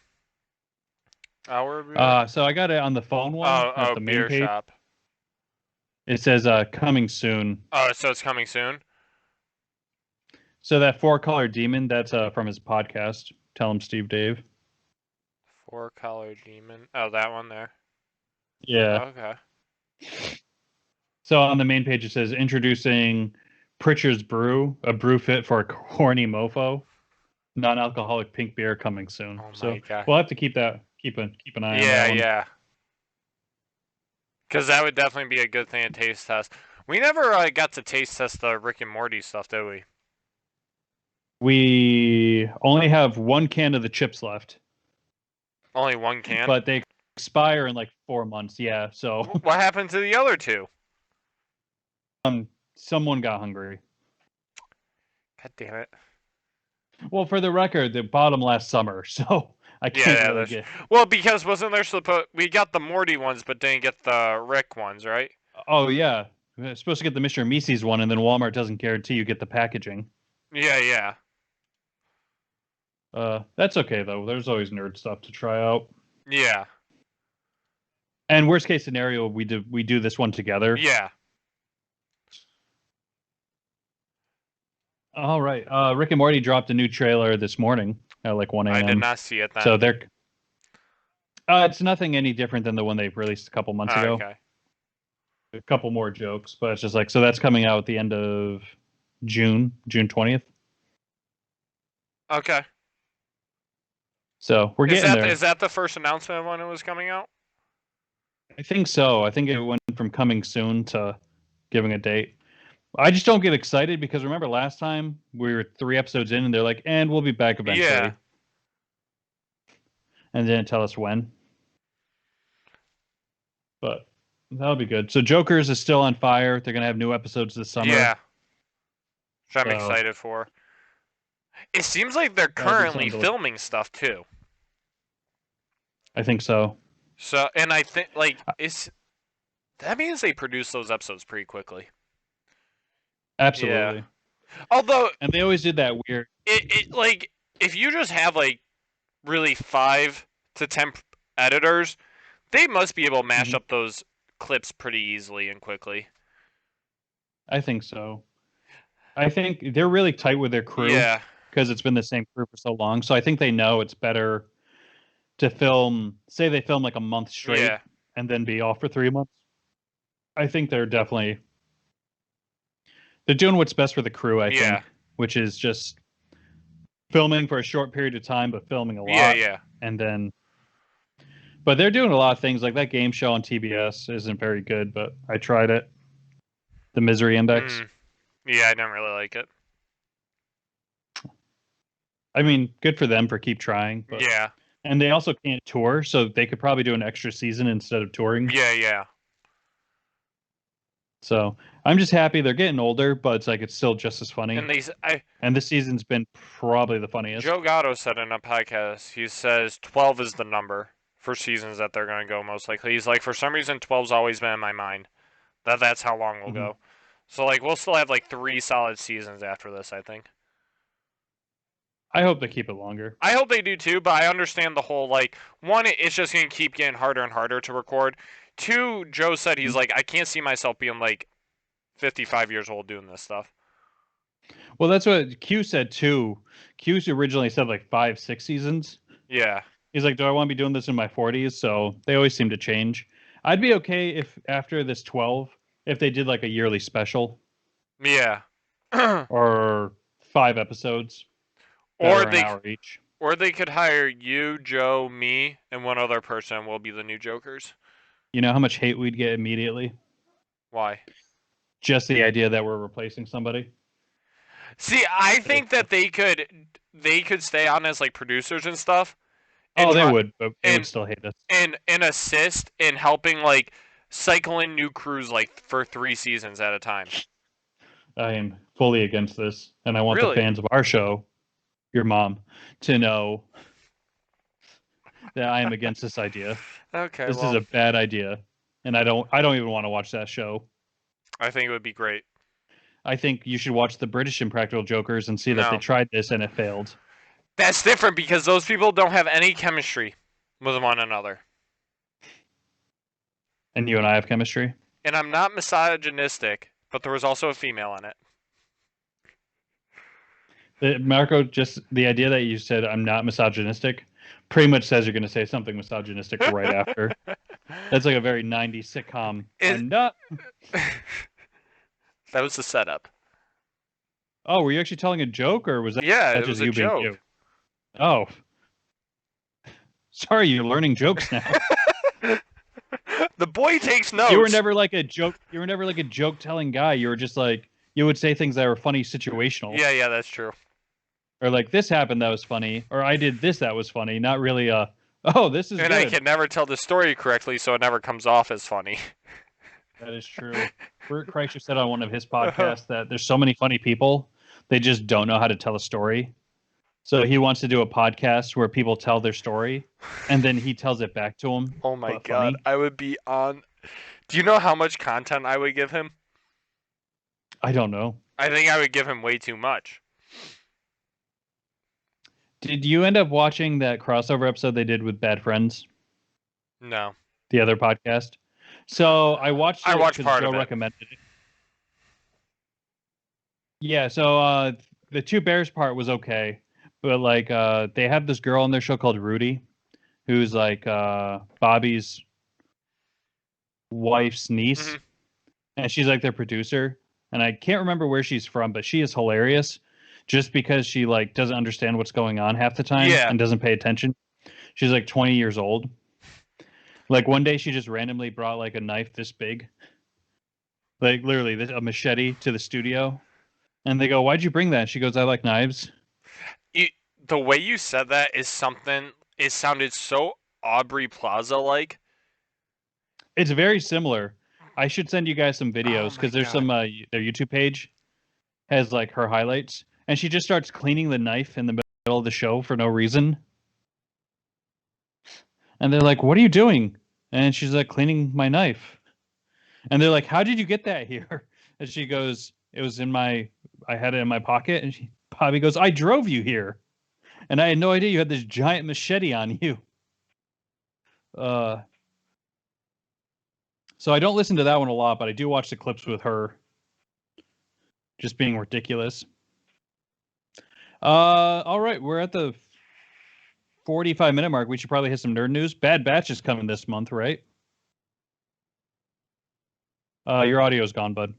I got it on the phone one. Oh, the main beer page. shop. It says coming soon. Oh, so it's coming soon? So that 4-color demon, that's from his podcast. Tell him Steve Dave. 4-color demon. Oh, that one there. Yeah. Okay. So on the main page it says introducing Pritchard's Brew, a brew fit for a horny mofo. Non-alcoholic pink beer coming soon. Oh so my God. We'll have to keep an eye on that one. Yeah. Because that would definitely be a good thing to taste test. We never got to taste test the Rick and Morty stuff, did we? We only have one can of the chips left. Only one can? But they expire in like 4 months, yeah. So what happened to the other two? Someone got hungry. God damn it. Well, for the record, they bought them last summer, so I can't really get. Well, because wasn't there we got the Morty ones, but didn't get the Rick ones, right? Oh yeah, we're supposed to get the Mr. Mises one, and then Walmart doesn't guarantee you get the packaging. Yeah. That's okay though. There's always nerd stuff to try out. Yeah. And worst case scenario, we do this one together. Yeah. All right. Rick and Morty dropped a new trailer this morning at like 1 I did a.m. not see it then. So it's nothing any different than the one they released a couple months ago. Okay. A couple more jokes, but it's just like, so that's coming out at the end of June 20th. Okay. So we're getting there. Is that the first announcement of when it was coming out? I think so. I think it went from coming soon to giving a date. I just don't get excited because remember last time we were 3 episodes in and they're like, and we'll be back eventually. Yeah. And didn't tell us when. But that'll be good. So Jokers is still on fire. They're gonna have new episodes this summer. Yeah. Which I'm So- excited for. It seems like they're That'll be currently something to look- filming stuff too. I think so. So, and I think like that means they produce those episodes pretty quickly. Absolutely. Although And they always did that weird. it like if you just have like really 5 to 10 editors, they must be able to mash Mhm. up those clips pretty easily and quickly. I think so. I think they're really tight with their crew. Yeah. Because it's been the same crew for so long. So I think they know it's better to film, say they film like a month straight Yeah. and then be off for 3 months. I think they're doing what's best for the crew, I Yeah. think, which is just filming for a short period of time, but filming a lot. Yeah. And then, but they're doing a lot of things like that game show on TBS isn't very good, but I tried it. The Misery Index. Yeah, I don't really like it. I mean, good for them for keep trying. But, Yeah. and they also can't tour, so they could probably do an extra season instead of touring. Yeah. So I'm just happy they're getting older, but it's like it's still just as funny. And And this season's been probably the funniest. Joe Gatto said in a podcast, he says 12 is the number for seasons that they're going to go most likely. He's like, for some reason, 12's always been in my mind. That's how long we'll go. So like we'll still have like 3 solid seasons after this, I think. I hope they keep it longer. I hope they do too, but I understand the whole like one, it's just gonna keep getting harder and harder to record. 2, Joe said he's like, I can't see myself being like 55 years old doing this stuff. Well, that's what Q said too. Q originally said like 5-6 seasons. Yeah. He's like, do I want to be doing this in my 40s? So they always seem to change. I'd be okay if after this 12, if they did like a yearly special. Yeah. Or 5 episodes. Or an hour each. Or they could hire you, Joe, me, and one other person will be the new Jokers. You know how much hate we'd get immediately? Why? Just the idea that we're replacing somebody. See, I think that they could stay on as like producers and stuff. Oh, they would, but they would still hate us. And assist in helping like cycle in new crews like for 3 seasons at a time. I am fully against this, and I want Really? the fans of our show, your mom, to know that I am against this idea. Okay. This is a bad idea, and I don't even want to watch that show. I think it would be great. I think you should watch the British Impractical Jokers and see that they tried this and it failed. That's different because those people don't have any chemistry with one another. And you and I have chemistry. And I'm not misogynistic, but there was also a female in it. Marco, just the idea that you said I'm not misogynistic pretty much says you're going to say something misogynistic right after. That's like a very 90s sitcom. I'm not. That was the setup. Oh, were you actually telling a joke, or was that it just was a you being joke? you? Oh, sorry, you're learning jokes now. The boy takes notes. You were never like a joke. You were never like a joke telling guy. You were just like you would say things that were funny, situational. Yeah, that's true. Or like this happened that was funny, or I did this that was funny. Not really oh, this is. And good. I can never tell the story correctly, so it never comes off as funny. That is true. Bert Kreischer said on one of his podcasts that there's so many funny people, they just don't know how to tell a story. So he wants to do a podcast where people tell their story, and then he tells it back to them. Oh my god, I would be on. Do you know how much content I would give him? I don't know. I think I would give him way too much. Did you end up watching that crossover episode they did with Bad Friends? No. The other podcast? So I watched it. I watched part Joe of it. recommended it. Yeah, so the two bears part was okay, but like they have this girl on their show called Rudy, who's like Bobby's wife's niece, Hmm. and she's like their producer. And I can't remember where she's from, but she is hilarious, just because she like doesn't understand what's going on half the time Yeah. and doesn't pay attention. She's like 20 years old. Like one day she just randomly brought like a knife this big, like literally a machete to the studio, and they go, "Why'd you bring that?" She goes, "I like knives." You, the way you said that is something. It sounded so Aubrey Plaza like. It's very similar. I should send you guys some Oh videos my because there's god. some their YouTube page has like her highlights, and she just starts cleaning the knife in the middle of the show for no reason. And they're like, "What are you doing?" And she's like, "Cleaning my knife." And they're like, "How did you get that here?" And she goes, "It was in my, I had it in my pocket." And Bobby goes, "I drove you here, and I had no idea you had this giant machete on you." Uh, so I don't listen to that one a lot, but I do watch the clips with her just being ridiculous. All right, we're at the 45-minute mark. We should probably hit some nerd news. Bad Batch is coming this month, right? Your audio's gone, bud.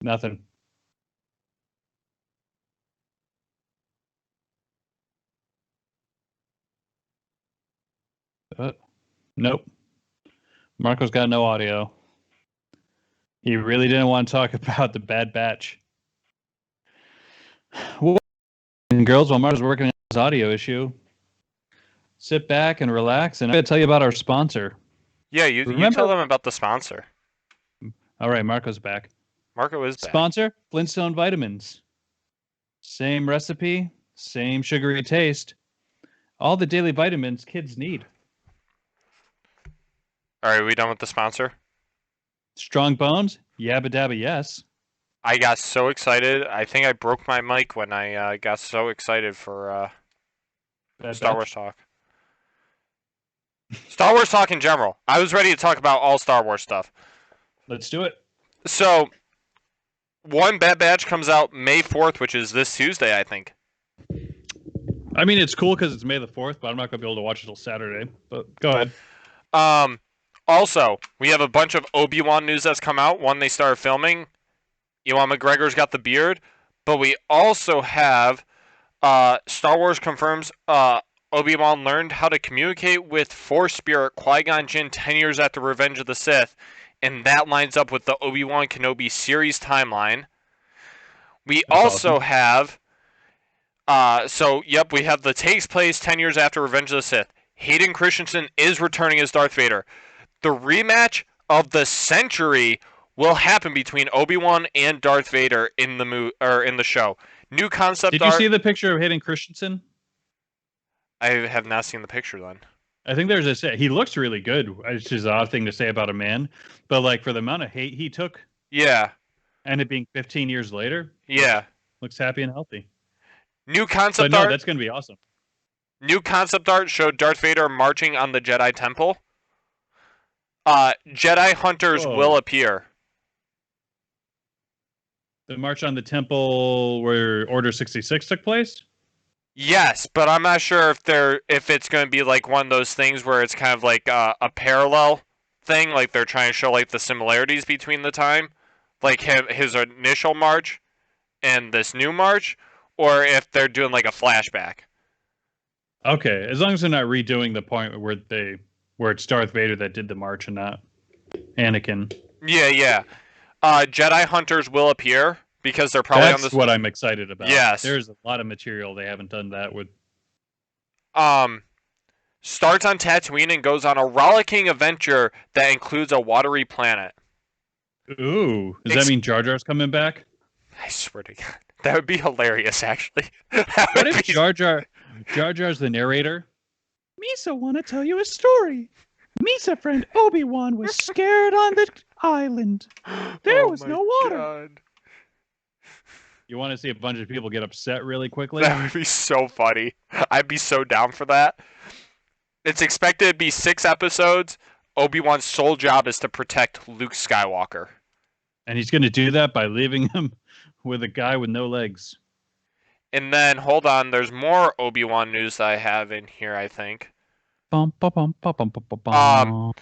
Nothing. Nope. Marco's got no audio. He really didn't want to talk about the Bad Batch. Well, and girls, while Marco's working on his audio issue, sit back and relax, and I'm going to tell you about our sponsor. Yeah, you tell Remember? them about the sponsor. All right, Marco's back. Marco is back. Sponsor, Flintstone Vitamins. Same recipe, same sugary taste. All the daily vitamins kids need. All right, we done with the sponsor? Strong bones? Yabba dabba yes. I got so excited. I think I broke my mic when I got so excited for Bad Star Batch. Wars talk. Star Wars talk in general. I was ready to talk about all Star Wars stuff. Let's do it. So, one Bad Batch comes out May 4th, which is this Tuesday, I think. I mean, it's cool because it's May the 4th, but I'm not going to be able to watch it till Saturday. But go ahead. Also, we have a bunch of Obi-Wan news that's come out. One, they started filming. Ewan McGregor's got the beard. But we also have Star Wars confirms Obi-Wan learned how to communicate with Force Spirit Qui-Gon Jinn 10 years after Revenge of the Sith. And that lines up with the Obi-Wan Kenobi series timeline. We That's also awesome. have... we have the takes place 10 years after Revenge of the Sith. Hayden Christensen is returning as Darth Vader. The rematch of the century will happen between Obi-Wan and Darth Vader in the show. New concept Did art. you see the picture of Hayden Christensen? I have not seen the picture then. I think there's a he looks really good. It's just an odd thing to say about a man, but like for the amount of hate he took, Yeah. and it being 15 years later, Yeah. looks happy and healthy. New But concept no, art. that's gonna be awesome. New concept art showed Darth Vader marching on the Jedi Temple. Jedi hunters Whoa. will appear. The march on the temple where Order 66 took place. Yes, but I'm not sure if it's going to be like one of those things where it's kind of like a parallel thing, like they're trying to show like the similarities between the time, like his initial march and this new march, or if they're doing like a flashback. Okay, as long as they're not redoing the point where it's Darth Vader that did the march and not Anakin. Yeah. Jedi hunters will appear because they're probably on That's this. what I'm excited about. Yes. There's a lot of material they haven't done that with. Starts on Tatooine and goes on a rollicking adventure that includes a watery planet. Ooh, does that mean Jar Jar's coming back? I swear to God, that would be hilarious. Actually, What if Jar Jar's the narrator? Misa want to tell you a story. Misa friend Obi-Wan was scared on the island. There was no water. God. You want to see a bunch of people get upset really quickly? That would be so funny. I'd be so down for that. It's expected to be 6 episodes. Obi-Wan's sole job is to protect Luke Skywalker. And he's going to do that by leaving him with a guy with no legs. And then, hold on, there's more Obi-Wan news that I have in here, I think. Bum, bum, bum, bum, bum, bum, bum, Um, bum,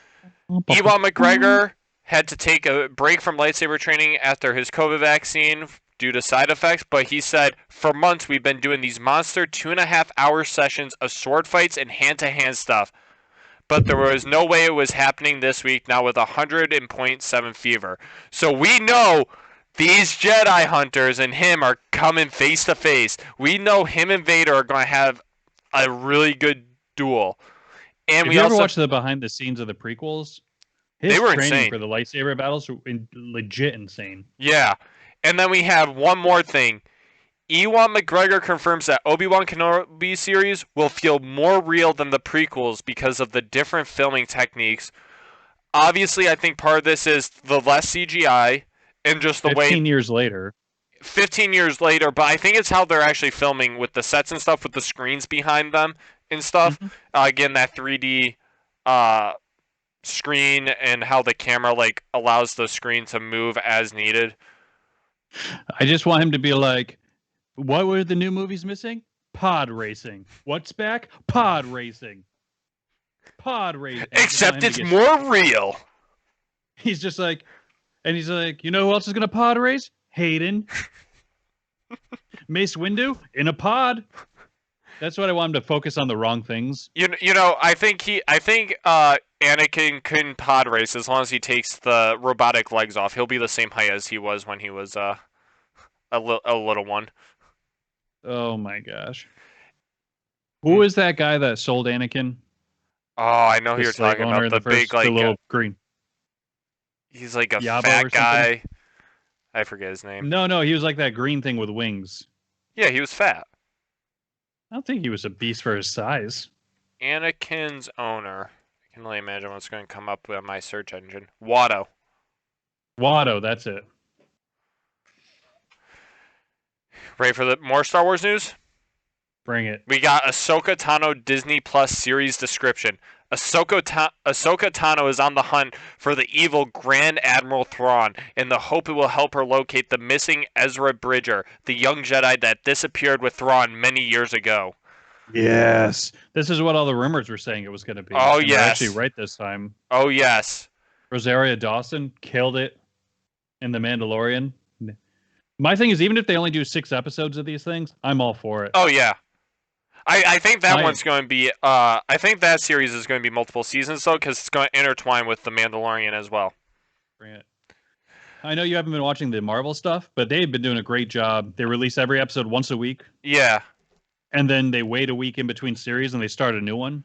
bum, bum, Ewan bum. McGregor had to take a break from lightsaber training after his COVID vaccine due to side effects, but he said, for months we've been doing these monster 2.5 hour sessions of sword fights and hand-to-hand stuff. But there was no way it was happening this week now with 100.7 fever. So we know these Jedi hunters and him are coming face to face. We know him and Vader are going to have a really good duel. And If we you ever also, watch the behind the scenes of the prequels, they his were training insane. for the lightsaber battles were legit insane. Yeah. And then we have one more thing. Ewan McGregor confirms that Obi-Wan Kenobi series will feel more real than the prequels because of the different filming techniques. Obviously, I think part of this is the less CGI and just the way 15 years later. 15 years later, but I think it's how they're actually filming with the sets and stuff, with the screens behind them and stuff. Mhm. Again, that 3D uh, screen and how the camera like allows the screen to move as needed. I just want him to be like, what were the new movies missing? Pod racing. What's back? Pod racing. Pod racing. Except it's more real. He's just like, and he's like, you know who else is gonna pod race? Hayden. Mace Windu in a pod. That's what I want him to focus on the wrong things. You know, I think Anakin can pod race as long as he takes the robotic legs off. He'll be the same height as he was when he was a little one. Oh my gosh. Who is that guy that sold Anakin? Oh, I know who The you're slave talking owner about. in The big, like, the little green. he's like a Yabo or fat something? guy. I forget his name. No, he was like that green thing with wings. Yeah, he was fat. I don't think he was a beast for his size. Anakin's owner. I can only imagine what's going to come up with my search engine. Watto. Watto, that's it. Ready for the more Star Wars news? Bring it. We got Ahsoka Tano Disney Plus series description. Ahsoka Tano is on the hunt for the evil Grand Admiral Thrawn in the hope it will help her locate the missing Ezra Bridger, the young Jedi that disappeared with Thrawn many years ago. Yes. This is what all the rumors were saying it was going to be. Oh, and yes. They're actually right this time. Oh, yes. Rosaria Dawson killed it in The Mandalorian. My thing is, even if they only do 6 episodes of these things, I'm all for it. Oh, yeah. I think that one's going to be. I think that series is going to be multiple seasons though, because it's going to intertwine with the Mandalorian as well. Bring it. I know you haven't been watching the Marvel stuff, but they've been doing a great job. They release every episode once a week. Yeah. And then they wait a week in between series and they start a new one.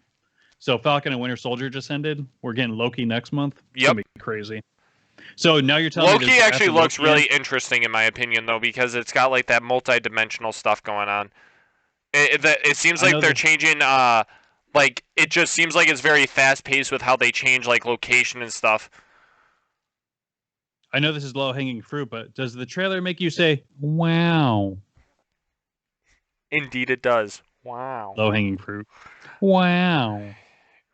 So Falcon and Winter Soldier just ended. We're getting Loki next month. It's gonna be crazy. So now you're telling me Loki actually looks Loki really interesting in my opinion though, because it's got like that multi-dimensional stuff going on. It seems like they're changing. Like it just seems like it's very fast paced with how they change like location and stuff. I know this is low hanging fruit, but does the trailer make you say "Wow"? Indeed, it does. Wow. Low hanging fruit. Wow.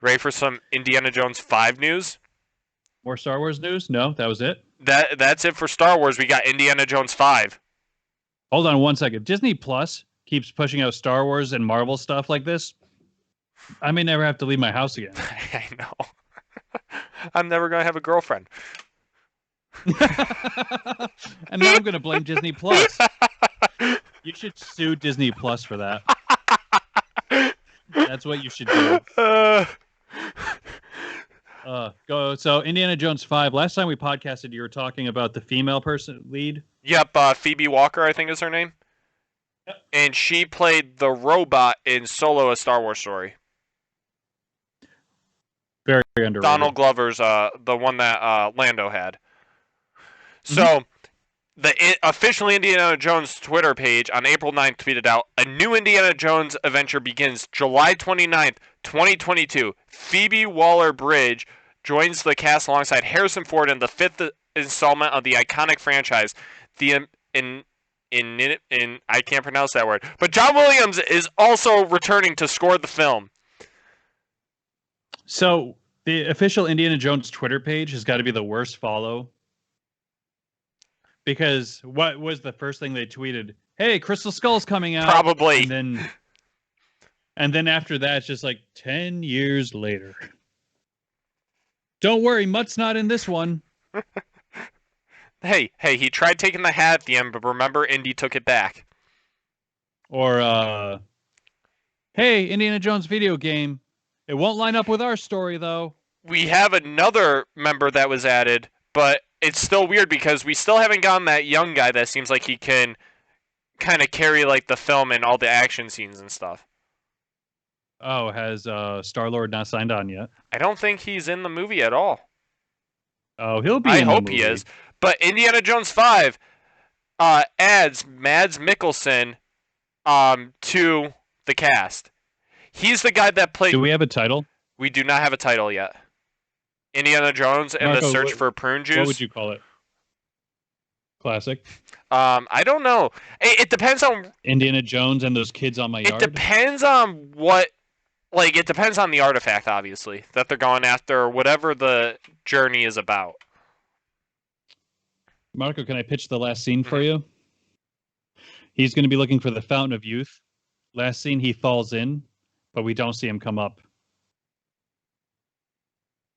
Ready for some Indiana Jones 5 news? More Star Wars news? No, that was it. That's it for Star Wars. We got Indiana Jones 5. Hold on one second. Disney Plus keeps pushing out Star Wars and Marvel stuff like this. I may never have to leave my house again. I know. I'm never gonna have a girlfriend. And now I'm going to blame Disney Plus. You should sue Disney Plus for that. That's what you should do. Go. So Indiana Jones 5. Last time we podcasted, you were talking about the female person lead. Yep, Phoebe Walker, I think is her name. Yep. And she played the robot in Solo: A Star Wars Story. Very underrated. Donald Glover's the one that Lando had. So, the official Indiana Jones Twitter page on April 9th tweeted out, a new Indiana Jones adventure begins July 29th, 2022. Phoebe Waller-Bridge joins the cast alongside Harrison Ford in the 5th installment of the iconic franchise. I can't pronounce that word. But John Williams is also returning to score the film. So, the official Indiana Jones Twitter page has got to be the worst follow. Because what was the first thing they tweeted? Hey, Crystal Skull's coming out. Probably. And then after that, it's just like 10 years later. Don't worry, Mutt's not in this one. Hey, he tried taking the hat at the end, but remember, Indy took it back. Or, hey, Indiana Jones video game. It won't line up with our story, though. We have another member that was added, but it's still weird because we still haven't gotten that young guy that seems like he can kind of carry like the film and all the action scenes and stuff. Oh, has Star-Lord not signed on yet? I don't think he's in the movie at all. Oh, he'll be I in the hope movie. he is. But Indiana Jones 5 adds Mads Mikkelsen to the cast. He's the guy that played... Do we have a title? We do not have a title yet. Indiana Jones and Marco, the Search for Prune Juice. What would you call it? Classic? I don't know. It depends on... Indiana Jones and those kids on my yard? It depends on what... Like, it depends on the artifact, obviously, that they're going after, or whatever the journey is about. Marco, can I pitch the last scene for you? He's going to be looking for the Fountain of Youth. Last scene, he falls in, but we don't see him come up.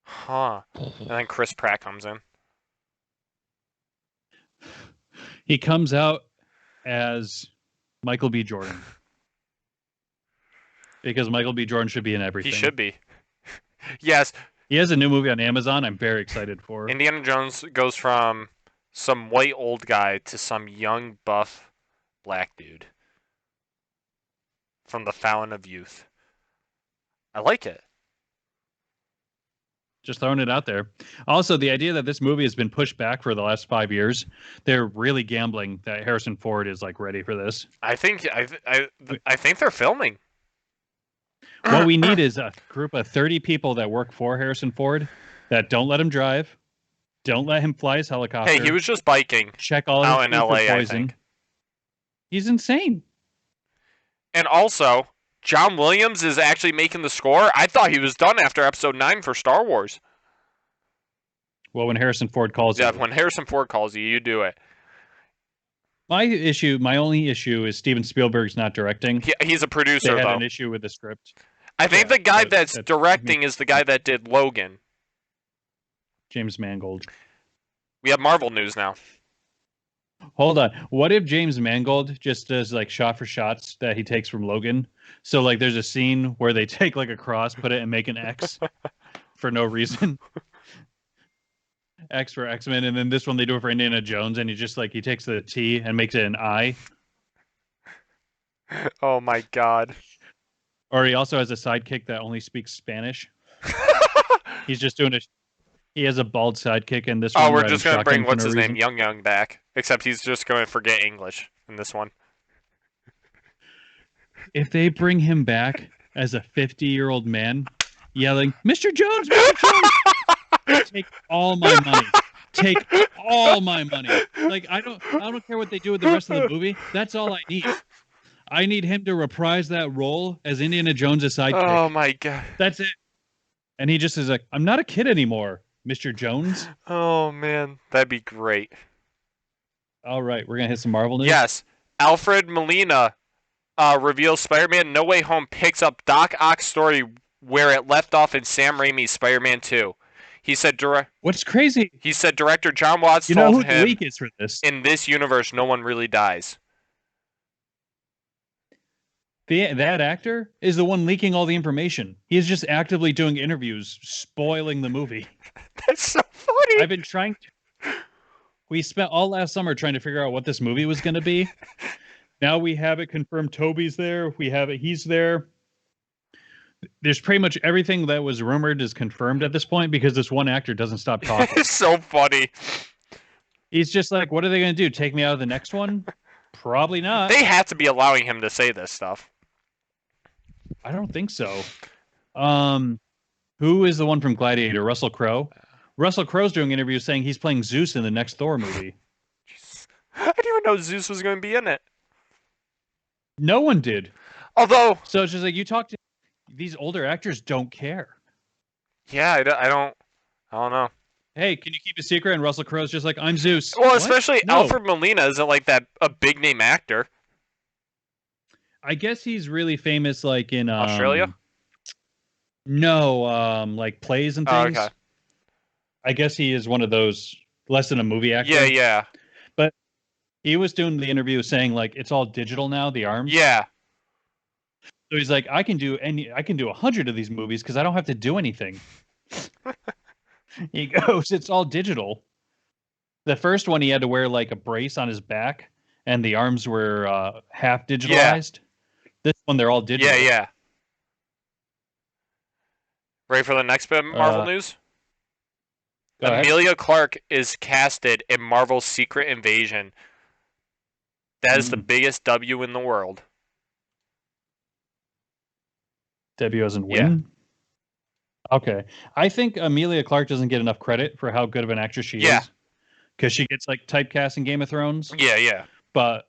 Huh. And then Chris Pratt comes in. He comes out as Michael B. Jordan. Because Michael B. Jordan should be in everything. He should be. Yes. He has a new movie on Amazon I'm very excited for. Indiana Jones goes from some white old guy to some young buff black dude. From the Fountain of Youth. I like it. Just throwing it out there. Also, the idea that this movie has been pushed back for the last 5 years, they're really gambling that Harrison Ford is like ready for this. I think they're filming. What we need is a group of 30 people that work for Harrison Ford that don't let him drive, don't let him fly his helicopter. Hey, he was just biking. Check all out his in LA, for I poison. think. He's insane. And also, John Williams is actually making the score. I thought he was done after Episode 9 for Star Wars. Well, when Harrison Ford calls you. Yeah, when Harrison Ford calls you, you do it. My only issue is Steven Spielberg's not directing. He's a producer, they had though. an issue with the script. I think the guy that's directing is the guy that did Logan. James Mangold. We have Marvel news now. Hold on. What if James Mangold just does like shot for shots that he takes from Logan? So like there's a scene where they take like a cross, put it and make an X for no reason. X for X-Men, and then this one they do it for Indiana Jones, and he takes the T and makes it an I. Oh my god. Or he also has a sidekick that only speaks Spanish. He's just doing he has a bald sidekick in this one. Oh, we're just going to bring, what's his name? Young Young back. Except he's just going to forget English in this one. If they bring him back as a 50-year-old man yelling, Mr. Jones, Mr. Jones, take all my money. Take all my money. Like, I don't care what they do with the rest of the movie. That's all I need. I need him to reprise that role as Indiana Jones' sidekick. Oh my god. That's it. And he just is like, I'm not a kid anymore, Mr. Jones. Oh man, that'd be great. All right, we're going to hit some Marvel news. Yes. Alfred Molina reveals Spider-Man No Way Home picks up Doc Ock's story where it left off in Sam Raimi's Spider-Man 2. He said What's crazy? He said director John Watts you know told who him the leak is for this? In this universe no one really dies. That actor is the one leaking all the information. He is just actively doing interviews, spoiling the movie. That's so funny. I've been trying to... We spent all last summer trying to figure out what this movie was going to be. Now we have it confirmed. Toby's there. We have it. He's there. There's pretty much everything that was rumored is confirmed at this point because this one actor doesn't stop talking. It's so funny. He's just like, what are they going to do? Take me out of the next one? Probably not. They have to be allowing him to say this stuff. I don't think so. Who is the one from Gladiator? Russell Crowe? Russell Crowe's doing interviews saying he's playing Zeus in the next Thor movie. I didn't even know Zeus was going to be in it. No one did. Although... So it's just like, you talk to... These older actors don't care. Yeah, I don't know. hey, can you keep a secret? And Russell Crowe's just like, I'm Zeus. Well, What? especially No. Alfred Molina isn't like that a big name actor. I guess he's really famous like in Australia? no, like plays and Oh, okay. things. I guess he is one of those less than a movie Yeah, actor. yeah. But he was doing the interview saying like it's all digital now, the arms. Yeah. So he's like, I can do 100 of these movies because I don't have to do anything. He goes, it's all digital. The first one he had to wear like a brace on his back, and the arms were half Yeah. digitalized. This one they're all Yeah, digital. yeah. Ready for the next bit of Marvel Uh, news? Go ahead. Emilia Clarke is casted in Marvel's Secret Invasion. That is the Mm. biggest W in the world. Debbie doesn't Yeah. win. Okay, I think Amelia Clark doesn't get enough credit for how good of an actress she Yeah. is because she gets like typecast in Game of Thrones. Yeah, yeah. But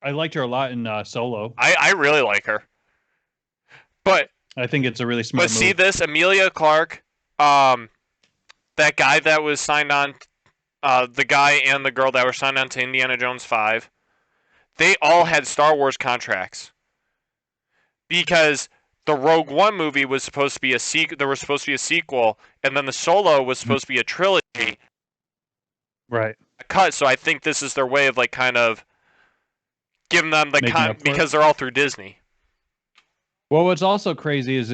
I liked her a lot in Solo. I really like her. But I think it's a really but smart see move. this Emilia Clarke, that guy that was signed on, the guy and the girl that were signed on to Indiana Jones 5, they all had Star Wars contracts because the Rogue One movie was supposed to be a sequel. There was supposed to be a sequel, and then the Solo was Mhm. supposed to be a trilogy. Right, Cut. So I think this is their way of like kind of giving them the making up for it. because they're all through Disney. Well, what's also crazy is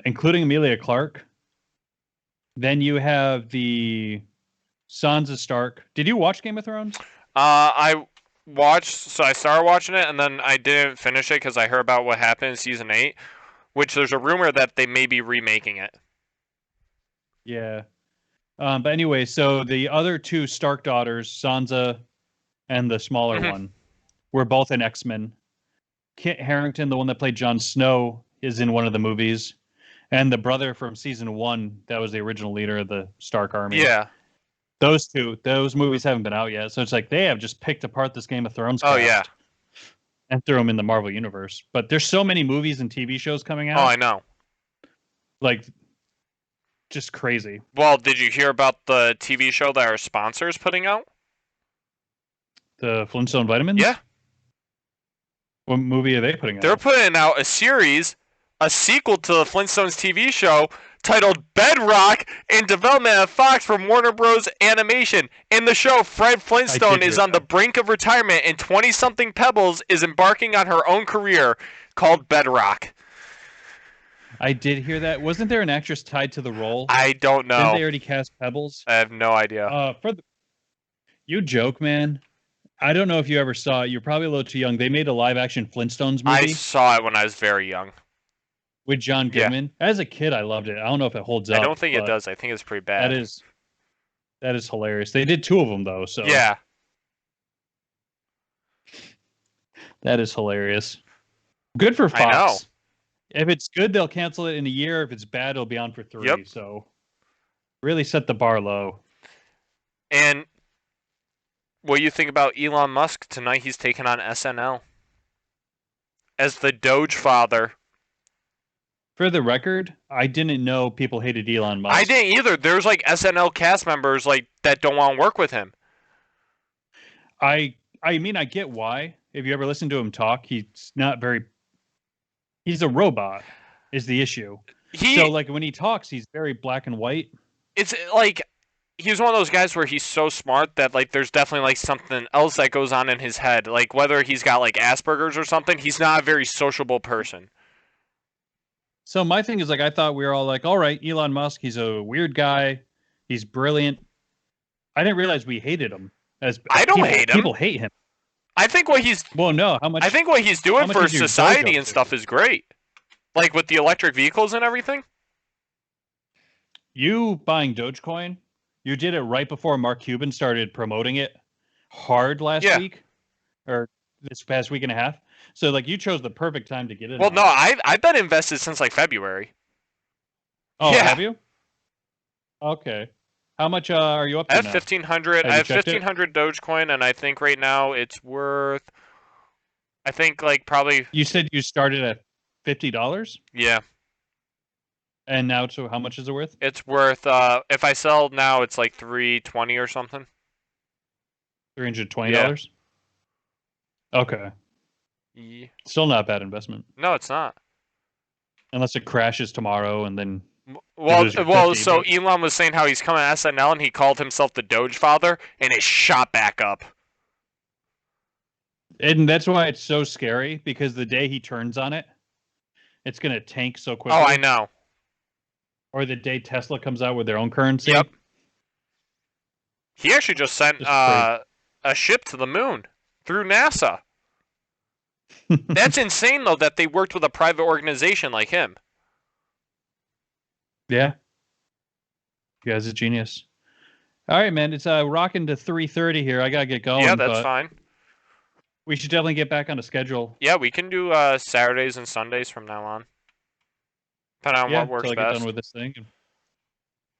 including Amelia Clark. Then you have the Sansa Stark. Did you watch Game of Thrones? I watched, so I started watching it, and then I didn't finish it because I heard about what happened in season 8, which there's a rumor that they may be remaking it. Yeah. But anyway, so the other two Stark daughters, Sansa and the smaller Mhm. one, were both in X-Men. Kit Harington, the one that played Jon Snow, is in one of the movies. And the brother from season 1, that was the original leader of the Stark army. Yeah. Those movies haven't been out yet. So it's like they have just picked apart this Game of Thrones Oh, cast yeah. and threw them in the Marvel universe. But there's so many movies and TV shows coming Oh, I out. know. Like, just crazy. Well, did you hear about the TV show that our sponsor's putting out? The Flintstone Vitamins? Yeah. What movie are they putting They're out? putting out a series, a sequel to the Flintstones TV show titled Bedrock in development at Fox from Warner Bros. Animation. In the show, Fred Flintstone is on the brink of retirement, and 20-something Pebbles is embarking on her own career called Bedrock. I did hear that. Wasn't there an actress tied to the role? I don't know. Didn't they already cast Pebbles? I have no idea. You joke, man. I don't know if you ever saw it. You're probably a little too young. They made a live action Flintstones movie I saw it when I was very young. with John Yeah. Goodman. As a kid, I loved it. I don't know if it holds I up. don't think it but does. I think it's pretty bad. that is hilarious. They did 2 of them though, so Yeah. that is hilarious. Good for Fox. I know. If it's good, they'll cancel it in a year. If it's bad, it'll be on for 3. Yep. So really set the bar low. And what do you think about Elon Musk tonight? He's taking on SNL as the Doge father. For the record, I didn't know people hated Elon Musk. I didn't either. There's like SNL cast members like that don't want to work with him. I mean, I get why. If you ever listen to him talk, he's not very. He's a robot, is the issue. So like when he talks, he's very black and white. It's like he's one of those guys where he's so smart that like there's definitely like something else that goes on in his head. Like whether he's got like Asperger's or something, he's not a very sociable person. So my thing is like I thought we were all like, all right, Elon Musk, he's a weird guy, he's brilliant. I didn't realize we hated him. I don't hate him. People hate him. I think what he's I think what he's doing for society and to? stuff is great. Like with the electric vehicles and everything. You buying Dogecoin, you did it right before Mark Cuban started promoting it hard last week or this past week and a half. So like you chose the perfect time to get it. Well, no, I've been invested since like February. Oh, yeah. Have you? Okay. How much are you up to? I have 1,500. I have 1,500 Dogecoin, and I think right now it's worth. I think like probably. You said you started at $50? Yeah. And now, so how much is it worth? It's worth if I sell now, it's like 320 or something. $320. Yeah. Okay, Yeah. still not a bad investment, No, it's not. unless it crashes tomorrow and then you Well, lose your well. 50. So But Elon was saying how he's coming to SNL and he called himself the Doge Father, and it shot back up. and that's why it's so scary, because the day he turns on it, it's gonna tank so Oh, I quickly. know. Or the day Tesla comes out with their own Yep. currency. He actually just sent Just crazy. a ship to the moon through NASA. That's insane, though, that they worked with a private organization like him. Yeah, you guys are genius. All right, man. It's rocking to 3:30 here. I gotta get Yeah, going, that's but fine. we should definitely get back on a schedule. Yeah, we can do Saturdays and Sundays from now on, depending on Yeah, what till works I get done best. with this thing.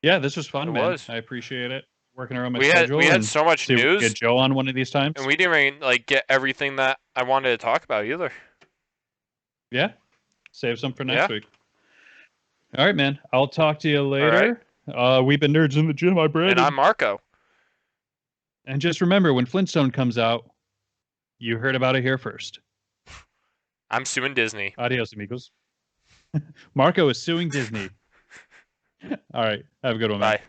Yeah, this was It fun, man. was. I appreciate it. Working around my We schedule, had and so much see if we can get news, Joe on one of these and times. we didn't even like get everything that I wanted to talk about either. Yeah, save some for Yeah. next week. All right, man. I'll talk to you All right. later. We've been nerds in the gym. I'm And I'm Brandon. Marco. And just remember, when Flintstone comes out, you heard about it here first. I'm suing Disney. Adios, amigos. Marco is suing Disney. All right. Have a good one, man. Bye.